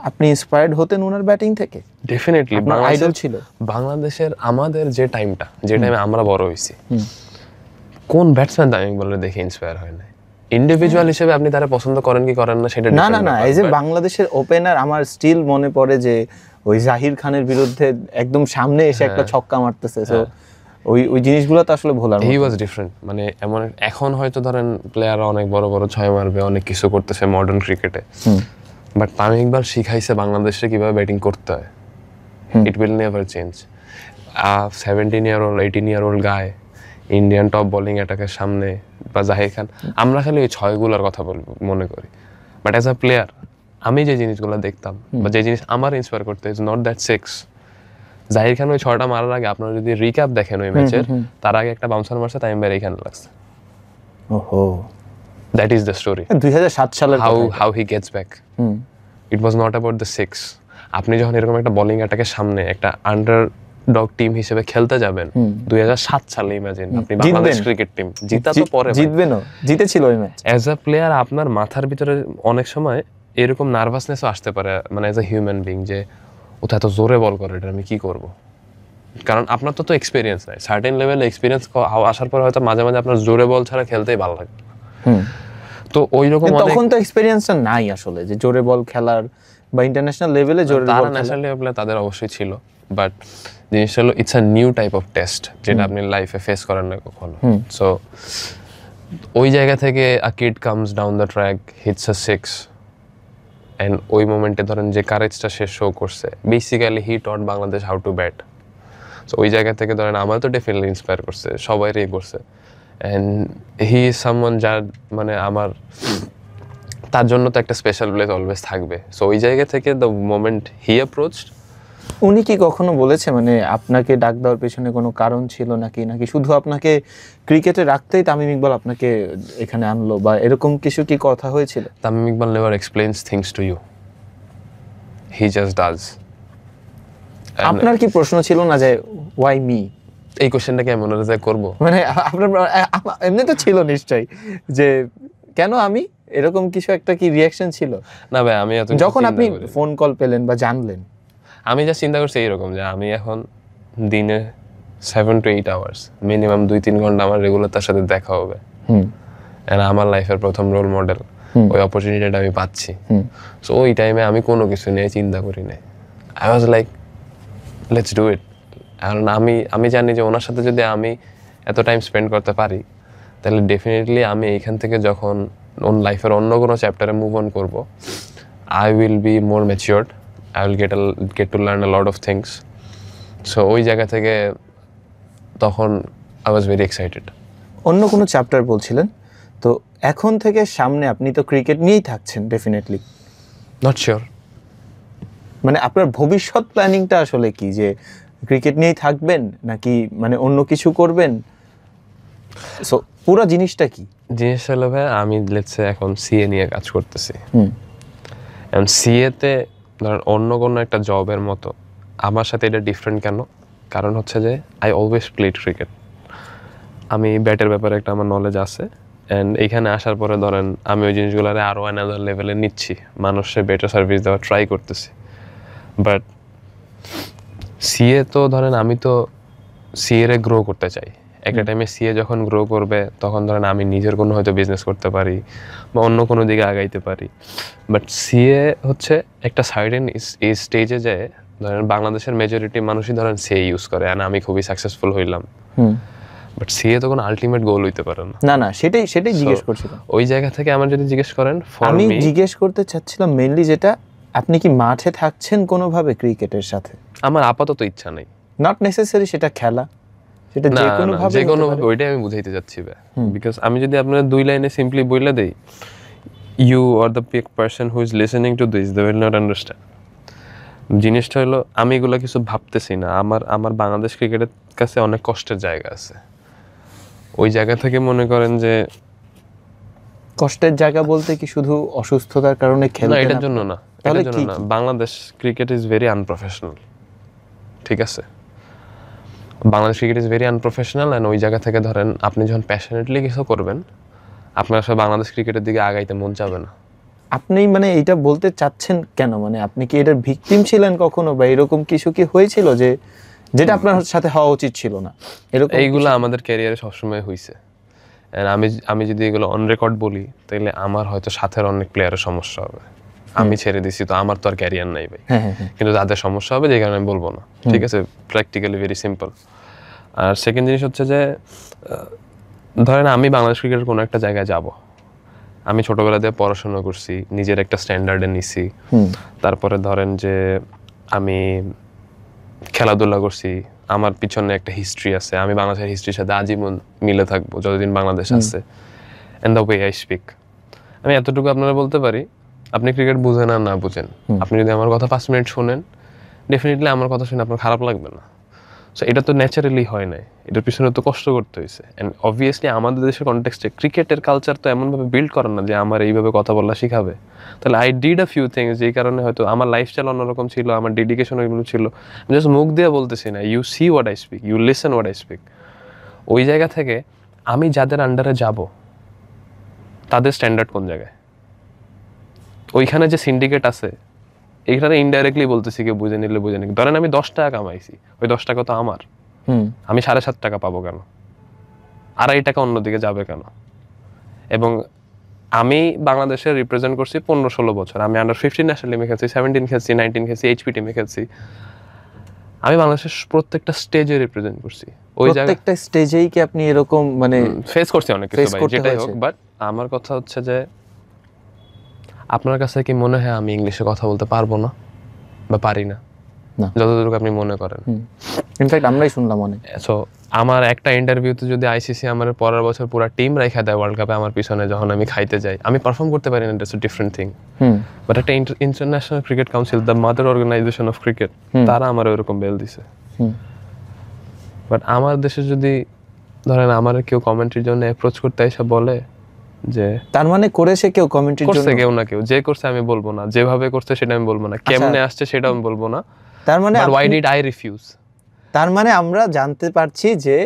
আপনি ইন্সপায়ার্ড হতেন ওনার ব্যাটিং থেকে? ডেফিনেটলি আইডল ছিল। বাংলাদেশের আমাদের যে টাইমটা, যে টাইমে আমরা বড় হয়েছি, কোন ব্যাটসম্যান তামিম ইকবালের দেখে ইন্সপায়ার হয় না? ইন্ডিভিজুয়াল হিসেবে আপনি তারা পছন্দ করেন কি করেন না সেটা না না না, এই যে বাংলাদেশের ওপেনার, আমার স্টিল মনে পড়ে যে ওই জাহির খানের বিরুদ্ধে একদম সামনে এসে একটা ছক্কা মারতেছে। সো ওই জিনিসগুলো তো আসলে ভোলার মতো। হি ওয়াজ ডিফারেন্ট। মানে এমন এখন হয়তো ধরেন প্লেয়াররা অনেক বড় বড় ছয় মারবে, অনেক কিছু করতেছে মডার্ন ক্রিকেটে, বাট তামিম ইকবাল শিখাইছে বাংলাদেশে কিভাবে ব্যাটিং করতে হয়। It will never change. 17-year-old 18-year-old গায় ইন্ডিয়ান টপ বোলিং অ্যাটাকের সামনে, বা জাহির খান, আমরা খালি ওই ছয়গুলোর কথা মনে করি, বাট অ্যাজ আ প্লেয়ার আমি যে জিনিসগুলো দেখতাম বা যে জিনিস আমার ইন্সপায়ার করতে, is not that 6। Zaheer Khan ওই 6টা মারার আগে আপনারা যদি রিক্যাপ দেখেন ওই ম্যাচের, তার আগে একটা বাউন্সার মারছে তামিম ভাই এইখানে লাগছে। ওহো, দ্যাট ইজ দ্য স্টোরি। 2007 সালের how he gets back. It was not about the 6। আপনি যখন এরকম একটা বোলিং অ্যাটাকের সামনে একটা আন্ডার ডগ টিম হিসেবে খেলতে যাবেন 2007 সালে, ইমাজিন আপনি বাংলাদেশ ক্রিকেট টিম জিতা তো পরে জিতবেন, জিতেছিল ওই ম্যাচ। অ্যাজ আ প্লেয়ার আপনার মাথার ভিতরে অনেক সময় এরকম নার্ভাসনেসও আসতে পারে, মানে অ্যাজ আ হিউম্যান বিং, যে ও তো এত জোরে বল করে, এটা আমি কি করব। কারণ আপনার তো এক্সপিরিয়েন্স নাই, সার্টেন লেভেলে এক্সপিরিয়েন্স আসার পর হয়তো মাঝে মাঝে আপনার জোরে বল ছাড়া খেলতেই ভালো লাগে। তো ওই রকম তখন তো এক্সপিরিয়েন্সটা নাই আসলে, যে জোরে বল খেলার বা ইন্টারন্যাশনাল লেভেলে জোরে বল ন্যাশনাল লেভেলে তাদের অবশ্যই ছিল, বাট জিনিসটা হলো it's a new type of test যেটা আপনি লাইফে ফেস করেন না কখনো। সো ওই জায়গা থেকে a kid comes down the track, hits a six, and ওই মোমেন্টে ধরেন যে কারেজটা সে শো করছে, basically he taught Bangladesh how to bat. So ওই জায়গা থেকে ধরেন আমার তো ডেফিনেটলি ইন্সপায়ার করছে, সবাইরই করছে। অ্যান্ড হি ইজ সামওয়ান যার মানে আমার তার জন্য তো একটা স্পেশাল প্লেস অলওয়েজ থাকবে। সো ওই জায়গা থেকে দ্য মোমেন্ট হি অ্যাপ্রোচড। উনি কি কখনো বলেছে মানে আপনাকে ডাক দেওয়ার পেছনে কোনো কারণ ছিল নাকি, নাকি শুধু আপনাকে ক্রিকেটে রাখতেই তামিম ইকবাল আপনাকে এখানে আনলো, বা এরকম কিছু কি কথা হয়েছিল? Tamim Iqbal never explains things to you, he just does. আপনার কি প্রশ্ন ছিল না যে ওয়াই মি? এই কোশ্চেনটাকে আমি মনে রাখতে করবো, মানে আপনার এমনি তো ছিল নিশ্চয়ই যে কেন আমি, এরকম কিছু একটা কি রিয়াকশন ছিল? না ভাই আমি এত যখন আপনি ফোন কল পেলেন বা জানলেন? আমি যা চিন্তা করছি এইরকম যে আমি এখন দিনে 7 to 8 আওয়ার্স মিনিমাম 2-3 ঘন্টা আমার রেগুলার তার সাথে দেখা হবে, এন্ড আমার লাইফের প্রথম রোল মডেল, ওই অপরচুনিটিটা আমি পাচ্ছি। সো ওই টাইমে আমি কোনো কিছু নিয়ে চিন্তা করি নাই, I was like let's do it. কারণ আমি জানি যে ওনার সাথে যদি আমি এত টাইম স্পেন্ড করতে পারি তাহলে ডেফিনেটলি আমি এইখান থেকে যখন লাইফের অন্য কোনো চ্যাপ্টারে মুভ অন করবো, I will be more matured, I will get to learn a lot of things. So ওই জায়গা থেকে তখন I was very excited. অন্য কোনো চ্যাপ্টার বলছিলেন তো, এখন থেকে সামনে আপনি তো ক্রিকেট নিয়েই থাকছেন ডেফিনেটলি। Not sure. মানে আপনার ভবিষ্যৎ প্ল্যানিংটা আসলে কি, যে ক্রিকেট নিয়েই থাকবেন নাকি মানে অন্য কিছু করবেন? সো পুরো জিনিসটা কি? জিনিসটা হলো ভাই আমি লেটস সে এখন সিএ নিয়ে কাজ করতেছি, and সিএ তে ধরেন অন্য কোনো একটা জবের মতো আমার সাথে এটা ডিফারেন্ট কেন? কারণ হচ্ছে যে আই অলওয়েজ প্লেড ক্রিকেট, আমি ব্যাটের ব্যাপারে একটা আমার নলেজ আছে, অ্যান্ড এইখানে আসার পরে ধরেন আমি ওই জিনিসগুলোরে আরও অ্যানাদার লেভেলে নিচ্ছি, মানুষের বেটার সার্ভিস দেওয়ার ট্রাই করতেছি। বাট সিএ তো ধরেন আমি তো সিএরে গ্রো করতে চাই, একটা টাইমে সিএ যখন গ্রো করবে তখন ধরেন আমি নিজের কোনো হয়তো বিজনেস করতে পারি বা অন্য কোনো দিকে আগাইতে পারি। বাট সিএ হচ্ছে একটা সার্টেন এই স্টেজে যায় ধরেন বাংলাদেশের মেজরিটি মানুষই ধরেন সিএ ইউজ করে, আর আমি খুবই সাকসেসফুল হইলাম, বাট সিএ তো কোনো আলটিমেট গোল হইতে পারে না। না না, সেটাই জিজ্ঞেস করছিলাম। ওই জায়গা থেকে আমার যদি জিজ্ঞেস করেন, আমি জিজ্ঞেস করতে চাচ্ছিলাম মেইনলি যেটা, আপনি কি মাঠে থাকছেন কোনোভাবে ক্রিকেটের সাথে? আমার আপাতত ইচ্ছা নেই। নট নেসেসারি সেটা খেলা, সেটা যে কোনো ভাবে, ওইটাই আমি বুঝাইতে চাচ্ছি ভাই। বিকজ আমি যদি আপনার 2 লাইনে সিম্পলি বইলা দেই, you are the person who is listening to this, they will not understand. জিনিসটা হলো আমি এগুলো কিছু ভাবতেছি না, আমার বাংলাদেশ ক্রিকেটের কাছে অনেক কষ্টের জায়গা আছে। ওই জায়গা থেকে মনে করেন যে কষ্টের জায়গা বলতে কি শুধু অসুস্থতার কারণে খেলতে না, এটার জন্য না, এটার জন্য না। Bangladesh cricket is very unprofessional, ঠিক আছে? Bangladesh cricket is very unprofessional, and ওই জায়গা থেকে ধরেন আপনি যখন প্যাশনেটলি কিছু করবেন আপনার আসলে বাংলাদেশ ক্রিকেটের দিকে আগাইতে মন যাবে না। আপনি মানে এইটা বলতে চাচ্ছেন কেন? মানে আপনি কি এটার ভিকটিম ছিলেন কখনো, বা এরকম কিছু কি হয়েছিল যে যেটা আপনার সাথে হওয়া উচিত ছিল না? এরকম এইগুলো আমাদের ক্যারিয়ারে সবসময় হয়েছে, আমি যদি এগুলো অন রেকর্ড বলি তাহলে আমার হয়তো সাথের অনেক প্লেয়ারের সমস্যা হবে। আমি ছেড়ে দিছি তো আমার তো আর ক্যারিয়ার নাই ভাই, কিন্তু তাদের সমস্যা হবে যে কারণে আমি বলবো না, ঠিক আছে? Practically very simple. আর সেকেন্ড জিনিস হচ্ছে যে ধরেন আমি বাংলাদেশ ক্রিকেটের কোনো একটা জায়গায় যাব, আমি ছোটবেলা দিয়ে পড়াশোনা করছি, নিজের একটা স্ট্যান্ডার্ডে নিছি, তারপরে ধরেন যে আমি খেলাধুলা করছি, আমার পিছনে একটা হিস্ট্রি আছে, আমি বাংলাদেশের হিস্ট্রির সাথে আজীবন মিলে থাকবো যতদিন বাংলাদেশ আছে। And the way I speak, আমি এতটুকু আপনারা বলতে পারি, আপনি ক্রিকেট বুঝেন আর না বুঝেন, আপনি যদি আমার কথা 5 মিনিট শোনেন, ডেফিনেটলি আমার কথা শুনে আপনার খারাপ লাগবে না। সো এটা তো ন্যাচারালি হয় নাই, এটার পিছনে তো কষ্ট করতে হয়েছে। অ্যান্ড অবভিয়াসলি আমাদের দেশের কনটেক্সটে ক্রিকেটের কালচার তো এমনভাবে বিল্ড করেন না যে আমার এইভাবে কথা বলা শিখাবে। তাহলে I did a few things, যেই কারণে হয়তো আমার লাইফস্টাইল অন্যরকম ছিল, আমার ডেডিকেশন ওইগুলো ছিল। আমি জাস্ট মুখ দিয়ে বলতেছি না, you see what I speak, you listen what I speak. ওই জায়গা থেকে আমি যাদের আন্ডারে যাব তাদের স্ট্যান্ডার্ড কোন জায়গায়, ওইখানে যে সিন্ডিকেট আছে এইখানে ইনডাইরেক্টলি বলতেছি, কেউ বুঝে নিলে বুঝে নিক। ধরেন আমি 10 টাকা কামাইছি, ওই 10 টাকা তো আমার, আমি 7.5 টাকা পাবো কেন? 2.5 টাকা অন্যদিকে যাবে কেন? এবং আমি বাংলাদেশে রিপ্রেজেন্ট করছি 15-16 বছর। আমি আন্ডার 15 ন্যাশনাল টিমে খেলছি, 17 খেলছি, 19 খেলছি, এইচপি টিমে খেলছি। আমি বাংলাদেশের প্রত্যেকটা স্টেজে রিপ্রেজেন্ট করছি। ওই প্রত্যেকটা স্টেজেই কি আপনি এরকম মানে ফেস করছি অনেক কিছু ভাই, যেটাই হোক। বাট আমার কথা হচ্ছে যে আপনার কাছে কি মনে হয় আমি ইংলিশে কথা বলতে পারবো না বা পারি না? না, যতটুকু আপনি মনে করেন। ইনফ্যাক্ট আমরাই শুনলাম অনেক। সো আমার একটা ইন্টারভিউতে যদি আইসিসি আমার পরের বছর পুরো টিম রাইখা দেয় ওয়ার্ল্ড কাপে আমার পিছনে, যখন আমি খাইতে যাই, আমি পারফর্ম করতে পারি না, it's a different thing. But একটা international cricket council, the mother organisation of cricket, তারা আমার ওইরকম বেল দিছে। বাট আমার দেশে যদি ধরেন আমার কেউ কমেন্ট্রির জন্য অ্যাপ্রোচ করতে এসে বলে যে, তার মানে করেছে কেউ কমেন্ট্রির জন্য? করছে কেউ না কেউ, যে করছে আমি বলবো না, যেভাবে করছে সেটা আমি বলবো না, কেমনে আসছে সেটা আমি বলবো না। তার মানে হোয়াই ডিড আই রিফিউজ? তার মানে আমরা জানতে পারছি যে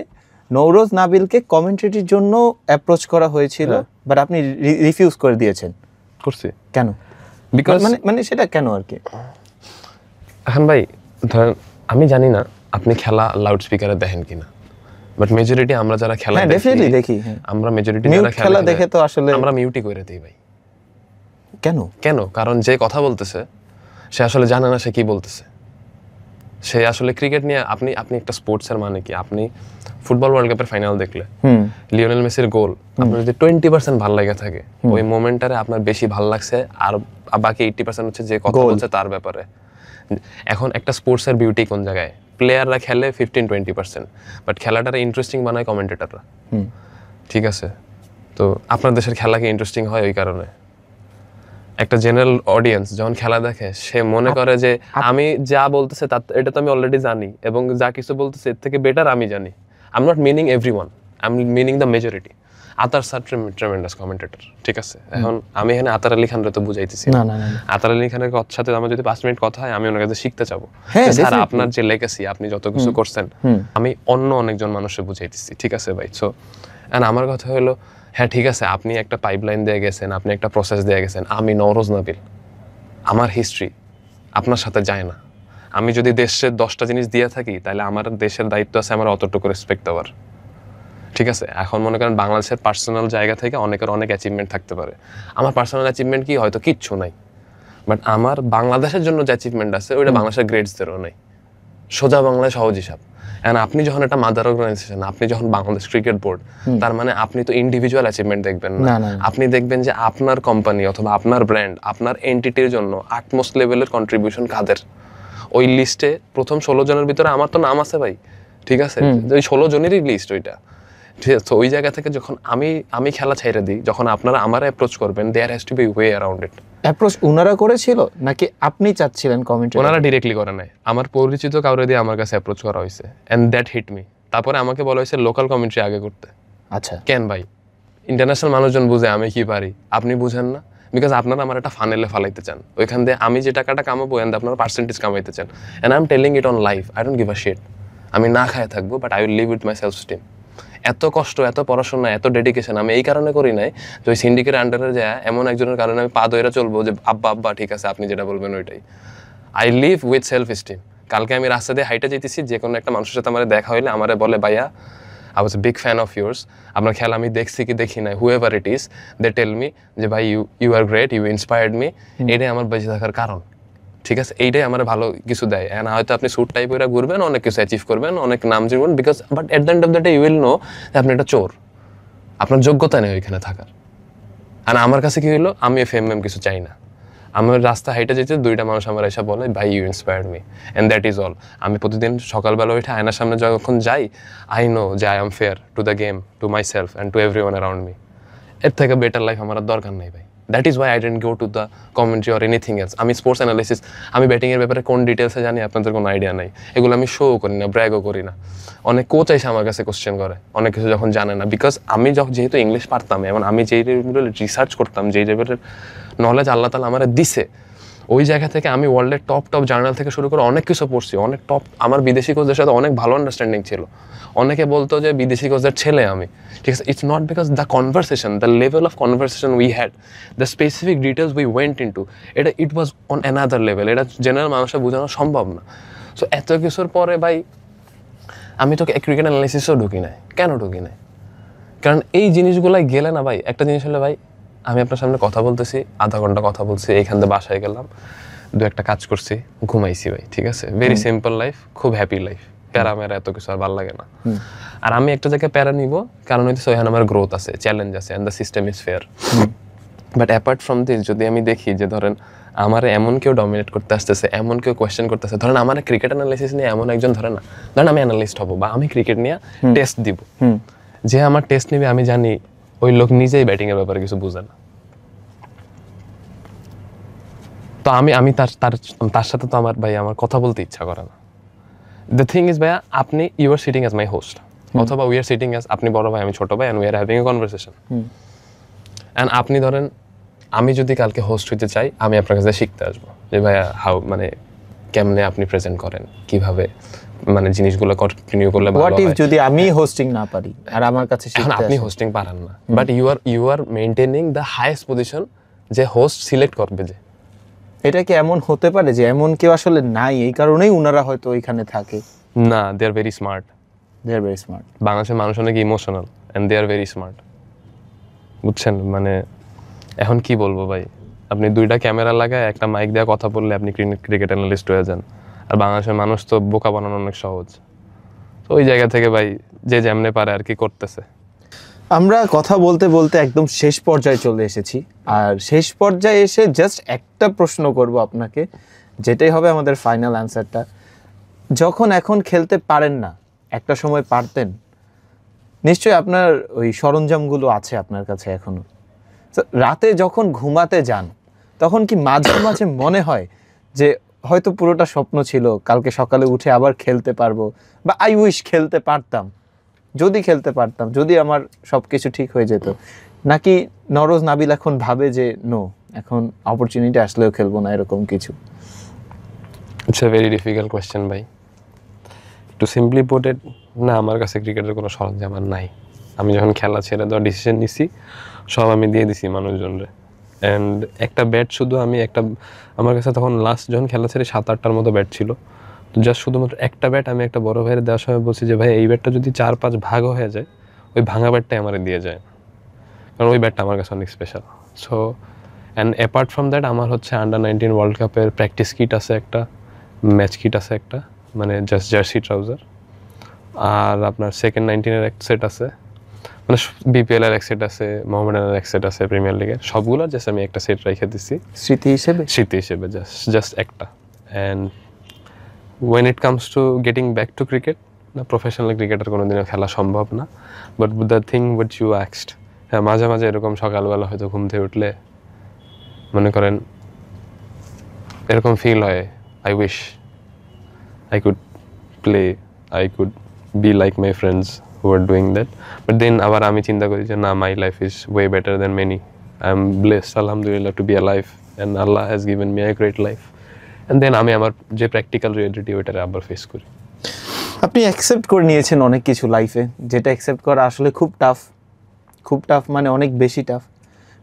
নওরোজ নাবিলকে কমেন্ট্রিটির জন্য অ্যাপ্রোচ করা হয়েছিল, বাট আপনি রিফিউজ করে দিয়েছেন। করছি কেন? বিকজ মানে সেটা কেন আর কি? এখন ভাই ধরেন আমি জানি না আপনি খেলা লাউড স্পিকারে দেখেন কিনা, বাট মেজরিটি আমরা যারা খেলা ডেফিনেটলি দেখি, আমরা মেজরিটি যারা খেলা দেখে তো আসলে আমরা মিউটই করে দিই ভাই। কেন? কারণ যে কথা বলতেছে সে আসলে জানে না সে কি বলতেছে। সে আসলে ক্রিকেট নিয়ে আপনি একটা স্পোর্টসের মানে কি, আপনি ফুটবল ওয়ার্ল্ড কাপের ফাইনাল দেখলে লিওনেল মেসির গোল আপনার যদি 20% ভালো লাগে থাকে, ওই মোমেন্টারে আপনার বেশি ভালো লাগছে, আর বাকি 80% হচ্ছে যে কথা বলছে তার ব্যাপারে। এখন একটা স্পোর্টসের বিউটি কোন জায়গায়? প্লেয়াররা খেলে 15-20%, বাট খেলাটারে ইন্টারেস্টিং বানায় কমেন্টেটররা। ঠিক আছে, তো আপনার দেশের খেলা কি ইন্টারেস্টিং হয় ওই কারণে? একটা জেনারেল অডিয়েন্স যখন খেলা দেখে সে মনে করে যে আমি যা বলতেছে এটা তো আমি অলরেডি জানি, এবং যা কিছু বলতেছে এর থেকে বেটার আমি জানি। I am not meaning everyone, I am meaning the majority. Athar sir tremendous commentator, ঠিক আছে? এখন আমি এখানে আতার আলী খানরে তো বুঝাইতেছি না। আতার আলী খানের সাথে আমার যদি 5 মিনিট কথা হয়, আমি ওনার কাছে শিখতে চাবো স্যার আপনার যে লেগাসি, আপনি যত কিছু করছেন, আমি অন্য অনেকজন মানুষকে বুঝাইতেছি, ঠিক আছে ভাই? সো আমার কথা হলো, হ্যাঁ ঠিক আছে, আপনি একটা পাইপলাইন দিয়ে গেছেন, আপনি একটা প্রসেস দিয়ে গেছেন, আমি নওরোজ নাবিল, আমার হিস্ট্রি আপনার সাথে যায় না। আমি যদি দেশের 10টা জিনিস দিয়ে থাকি, তাহলে আমার দেশের দায়িত্ব আছে আমার অতটুকু রেসপেক্ট দেওয়ার, ঠিক আছে? এখন মনে করেন বাংলাদেশের পার্সোনাল জায়গা থেকে অনেকের অনেক অ্যাচিভমেন্ট থাকতে পারে। আমার পার্সোনাল অ্যাচিভমেন্ট কি, হয়তো কিচ্ছু নাই, বাট আমার বাংলাদেশের জন্য যে অ্যাচিভমেন্ট আছে ওইটা বাংলাদেশের গ্রেডসদেরও নাই। সোজা বাংলায় সহজ হিসাব। আপনি যখন একটা মাদার অর্গানাইজেশন, আপনি যখন বাংলাদেশ ক্রিকেট বোর্ড, তার মানে আপনি তো ইন্ডিভিজুয়াল অ্যাচিভমেন্ট দেখবেন না, আপনি দেখবেন যে আপনার কোম্পানি অথবা আপনার ব্র্যান্ড, আপনার এন্টিটির জন্য আটমোস্ট লেভেলের কন্ট্রিবিউশন কাদের। ওই লিস্টে প্রথম 16 জনের ভিতরে আমার তো নাম আছে ভাই, ঠিক আছে? ওই 16 জনেরই লিস্ট ওইটা, ঠিক আছে? তো ওই জায়গা থেকে যখন আমি খেলা ছেড়ে দিই, যখন আপনারা আমার অ্যাপ্রোচ করবেন, there has to be way around it. Approach ওনারা করেছিল নাকি আপনি চাচ্ছিলেন কমেন্ট? ওনারা ডিরেক্টলি করে নাই, আমার পরিচিত কাউরে দিয়ে আমার কাছে অ্যাপ্রোচ করা হয়েছে, এন্ড দ্যাট হিট মি। তারপরে আমাকে বলা হয়েছে লোকাল কমেন্ট্রি আগে করতে। আচ্ছা, কেন ভাই? ইন্টারন্যাশনাল মানুষজন বুঝে আমি কি পারি, আপনি বুঝেন না? বিকজ আপনারা আমার একটা ফানেলে ফালাইতে চান, ওইখান দিয়ে আমি যে টাকাটা কামাবো এন্ড আপনারা পার্সেন্টেজ কামাইতে চান। And I am telling it on life, I don't give a shit. আমি না খায় থাকবো, but I will live with my self esteem. এত কষ্ট, এত পড়াশোনা, এত ডেডিকেশন আমি এই কারণে করি নাই যে ওই সিন্ডিকেটের আন্ডারে যায় এমন একজনের কারণে আমি পা দইরা চলবো যে আব্বা ঠিক আছে আপনি যেটা বলবেন ওইটাই। I live with self steam. কালকে আমি রাস্তা দিয়ে হাইটে যেতেছি, যে কোনো একটা মানুষের সাথে আমার দেখা হইলে আমারে বলে, ভাইয়া I was a big fan of yours, আপনার খেলা আমি দেখছি কি দেখি নাই, however it is, they tell me যে ভাই you are great, you inspired me. এটাই আমার বেঁচে থাকার কারণ, ঠিক আছে? এইটাই আমার ভালো কিছু দেয়। এন্ড হয়তো আপনি স্যুট টাইপ করে ঘুরবেন, অনেক কিছু অ্যাচিভ করবেন, অনেক নাম জিতবেন, because but at the end of the day you will know যে আপনি একটা চোর, আপনার যোগ্যতা নেই ওইখানে থাকার। আর আমার কাছে কি হইলো, আমি ফেম কিছু চাই না। আমার রাস্তা হাইটে যেতে 2টা মানুষ আমার এসে বলে, ভাই you inspired me, and that is all. আমি প্রতিদিন সকালবেলা উঠে আয়নার সামনে যখন যাই, আই নো যে I am fair to the game, to my self and to everyone around me. এর থেকে বেটার লাইফ আমার দরকার নেই ভাই। That is why I don't go to the commentary or anything else. আমি স্পোর্টস অ্যানালিসিস, আমি ব্যাটিংয়ের ব্যাপারে কোন ডিটেলসে জানি আপনাদের কোনো আইডিয়া নাই, এগুলো আমি শো করি না, ব্র্যাগও করি না। অনেক কোচ এসে আমার কাছে কোশ্চেন করে অনেক কিছু যখন জানে না, বিকজ আমি যেহেতু ইংলিশ পারতাম এবং আমি যেই লেভেলের রিসার্চ করতাম, যেই লেভেলের নলেজ আল্লাহ তাআলা আমার দিছে, ওই জায়গা থেকে আমি ওয়ার্ল্ডের টপ জার্নাল থেকে শুরু করে অনেক কিছু পড়ছি, অনেক টপ, আমার বিদেশি কোচদের সাথে অনেক ভালো আন্ডারস্ট্যান্ডিং ছিল। অনেকে বলতো যে বিদেশি কোচদের ছেলে আমি, ঠিক আছে? It's not because the conversation, the level of conversation we had, the specific details we went in to, it was on another level, এটা জেনারেল মানুষের বোঝানো সম্ভব না। সো এত কিছুর পরে ভাই আমি তো ক্রিকেট অ্যানালাইসিসও ঢুকি নাই। কেন ঢুকি নাই? কারণ এই জিনিসগুলাই গেলে না ভাই, একটা জিনিস হলে ভাই আমি আপনার সামনে কথা বলতেছি, আধা ঘন্টা কথা বলছি, এইখান থেকে বাসায় গেলাম, দু একটা কাজ করছি, ঘুমাইছি ভাই, ঠিক আছে? ভেরি সিম্পল লাইফ, খুব হ্যাপি লাইফ, প্যারা মেরা এত কিছু আর ভালো লাগে না। আর আমি একটা জায়গায় প্যারা নিব, কারণ হইতেছে ওইখানে আমার গ্রোথ আছে, চ্যালেঞ্জ আছে, and the system is fair. But apart from this, যদি আমি দেখি যে ধরেন আমার এমন কেউ ডমিনেট করতে আসতেছে, এমন কেউ কোয়েশ্চেন করতেছে, ধরেন আমার ক্রিকেট অ্যানালাইসিস নিয়ে এমন একজন, ধরেন আমি অ্যানালিস্ট হবো বা আমি ক্রিকেট নিয়ে টেস্ট দিব, যে আমার টেস্ট নিবে, আমি জানি ওই লোক নিজেই ব্যাটিং এর ব্যাপারে কিছু বুঝে না, তো আমি তার সাথে তো আমার কথা বলতে ইচ্ছা করে না। দ্য থিং ইজ ভাইয়া, আপনি you are sitting as my host, অথবা উই আর সিটিং অ্যাজ, আপনি বড় ভাই আমি ছোট ভাই, and we are having a conversation. And আপনি ধরেন আমি যদি কালকে হোস্ট হইতে চাই, আমি আপনার কাছে শিখতে আসবো যে ভাইয়া মানে কেমনে আপনি প্রেজেন্ট করেন, কিভাবে মানে জিনিসগুলো কন্টিনিউ করলে ভালো হয়। যদি আমি হোস্টিং না পারি আর আমার কাছে শিখতে আপনি হোস্টিং পারেন না, but you are maintaining the highest position, যে হোস্ট সিলেক্ট করবে। যে এটা কি এমন হতে পারে যে এমন কেউ আসলে নাই, এই কারণেই উনারা হয়তো ওইখানে থাকে? না, দে আর ভেরি স্মার্ট, বাংলাদেশের মানুষ অনেক emotional and they are very smart, বুঝছেন? মানে এখন কি বলবো ভাই, আপনি দুইটা ক্যামেরা লাগায় একটা মাইক দিয়ে কথা বললে আপনি ক্রিকেট অ্যানালিস্ট হয়ে যান। আর বাংলাদেশের মানুষ তো বোকা বানানো অনেক সহজ, তো ওই জায়গা থেকে ভাই যে যেমনে পারে আর কি করতেছে। আমরা কথা বলতে বলতে একদম শেষ পর্যায়ে চলে এসেছি, আর শেষ পর্যায়ে এসে জাস্ট একটা প্রশ্ন করব আপনাকে, যেটাই হবে আমাদের ফাইনাল অ্যান্সারটা। যখন এখন খেলতে পারেন না, একটা সময় পারতেন, নিশ্চয়ই আপনার ওই সরঞ্জামগুলো আছে আপনার কাছে এখনো। তো রাতে যখন ঘুমাতে যান, তখন কি মাঝে মাঝে মনে হয় যে হয়তো পুরোটা স্বপ্ন ছিল, কালকে সকালে উঠে আবার খেলতে পারবো, বা আই উইশ খেলতে পারতাম, যদি খেলতে পারতাম, যদি আমার সব কিছু ঠিক হয়ে যেত? নাকি নরোজ নাবিল এখন ভাবে যে নো, এখন অপরচুনিটি আসলেও খেলবো না, এরকম কিছু? It's a very difficult question ভাই। টু সিম্পলি পুট ইট, না, আমার কাছে ক্রিকেটের কোনো সরঞ্জাম আর নাই। আমি যখন খেলা ছেড়ে দেওয়ার ডিসিশন নিছি, সব আমি দিয়ে দিছি মানুষজনরে। অ্যান্ড একটা ব্যাট শুধু আমার কাছে তখন লাস্ট যখন খেলা ছেড়ে 7-8টার মতো ব্যাট ছিল, তো জাস্ট শুধুমাত্র একটা ব্যাট আমি একটা বড় ভাইয়ের দেওয়ার সময় বলছি যে ভাই এই ব্যাটটা যদি 4-5 ভাগ হয়ে যায়, ওই ভাঙা ব্যাটটাই আমার দিয়ে যায়, কারণ ওই ব্যাটটা আমার কাছে অনেক special. So and apart from that, আমার হচ্ছে আন্ডার-19 ওয়ার্ল্ড কাপের প্র্যাকটিস কিট আছে একটা, ম্যাচ কিট আছে একটা, মানে জাস্ট জার্সি ট্রাউজার, আর আপনার সেকেন্ড 19-এর এক সেট আছে, মানে বিপিএল এর এক সেট আছে, মোহামেডানের এক সেট আছে, প্রিমিয়ার লিগের সবগুলো জাস্ট আমি একটা সেট রেখে দিছি স্মৃতি হিসেবে জাস্ট একটা। And when it comes to getting back to cricket, না, প্রফেশনাল ক্রিকেটার কোনোদিনও খেলা সম্ভব না, but the thing what you asked, হ্যাঁ, মাঝে মাঝে এরকম সকালবেলা হয়তো ঘুম থেকে উঠলে মনে করেন এরকম ফিল হয়, I wish I could play, I could be like my friends who are doing that. But then আবার আমি চিন্তা করি যে না, my life is way better than many. I'm blessed, alhamdulillah, to be alive, and Allah has given me a great life. And then আমি আমার যে practical reality ওইটারে আবার ফেস করি। আপনি অ্যাকসেপ্ট করে নিয়েছেন অনেক কিছু লাইফে, যেটা অ্যাকসেপ্ট করা আসলে খুব টাফ, মানে অনেক বেশি টাফ।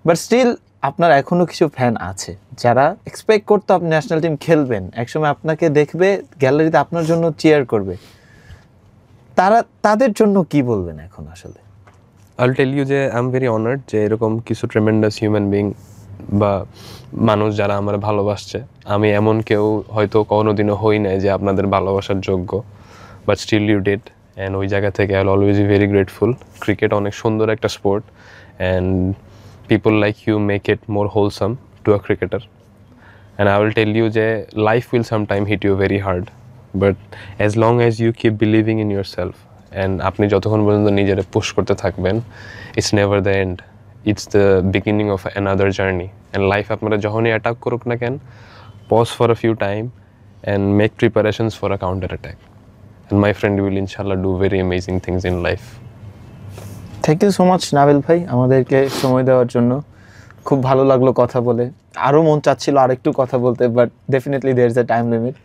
বাট স্টিল আপনার এখনো কিছু ফ্যান আছে যারা এক্সপেক্ট করতো আপনি ন্যাশনাল টিম খেলবেন, একসময় আপনাকে দেখবে গ্যালারিতে আপনার জন্য চিয়ার করবে, তাদের জন্য কি বলবেন এখন? আসলে I'll tell you যে আই এম ভেরি অনার্ড যে এরকম কিছু ট্রেমেন্ডাস হিউম্যান বিং বা মানুষ যারা আমার ভালোবাসছে, আমি এমন কেউ হয়তো কোনোদিনও হই নাই যে আপনাদের ভালোবাসার যোগ্য, but still you did, and ওই জায়গা থেকে I will always be very grateful. Cricket অনেক সুন্দর একটা sport, and people like you make it more wholesome to a cricketer. And I will tell you যে life will sometime hit you very hard, but as long as you keep believing in yourself and আপনি যতক্ষণ পর্যন্ত নিজেরে push করতে থাকবেন, it's never the end, it's the beginning of another journey. And life আপনারা যখনই attack করুক না কেন, pause for a few time and make preparations for a counter attack, and my friend will inshallah do very amazing things in life. Thank you so much Nabil ভাই, আমাদেরকে সময় দেওয়ার জন্য। খুব ভালো লাগলো কথা বলে। আরও মন চাচ্ছিল আর একটু কথা বলতে, but definitely there is a time limit,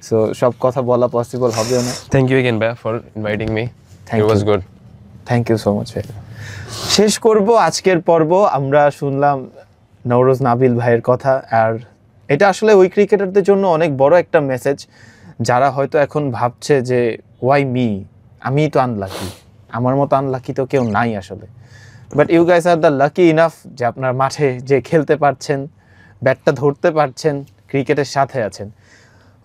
so সব কথা বলা পসিবল হবেও না। থ্যাংক ইউ এগেন ভাইয়া for inviting me, Thank it was you. Good. Thank you so much. শেষ করব আজকের পর্ব। আমরা শুনলাম নওরোজ নাবিল ভাইয়ের কথা, আর এটা আসলে ওই ক্রিকেটারদের জন্য অনেক বড় একটা মেসেজ যারা হয়তো এখন ভাবছে যে ওয়াই মি, আমিই তো আনলাকি, আমার মতো আনলাকি তো কেউ নাই আসলে। But you guys are the lucky enough যে আপনার মাঠে যে খেলতে পারছেন, ব্যাটটা ধরতে পারছেন, ক্রিকেটের সাথে আছেন।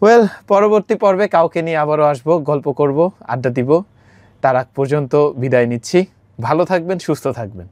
ওয়েল, পরবর্তী পর্বে কাউকে নিয়ে আবারও আসবো, গল্প করব, আড্ডা দিব। তার আগ পর্যন্ত বিদায় নিচ্ছি। ভালো থাকবেন, সুস্থ থাকবেন।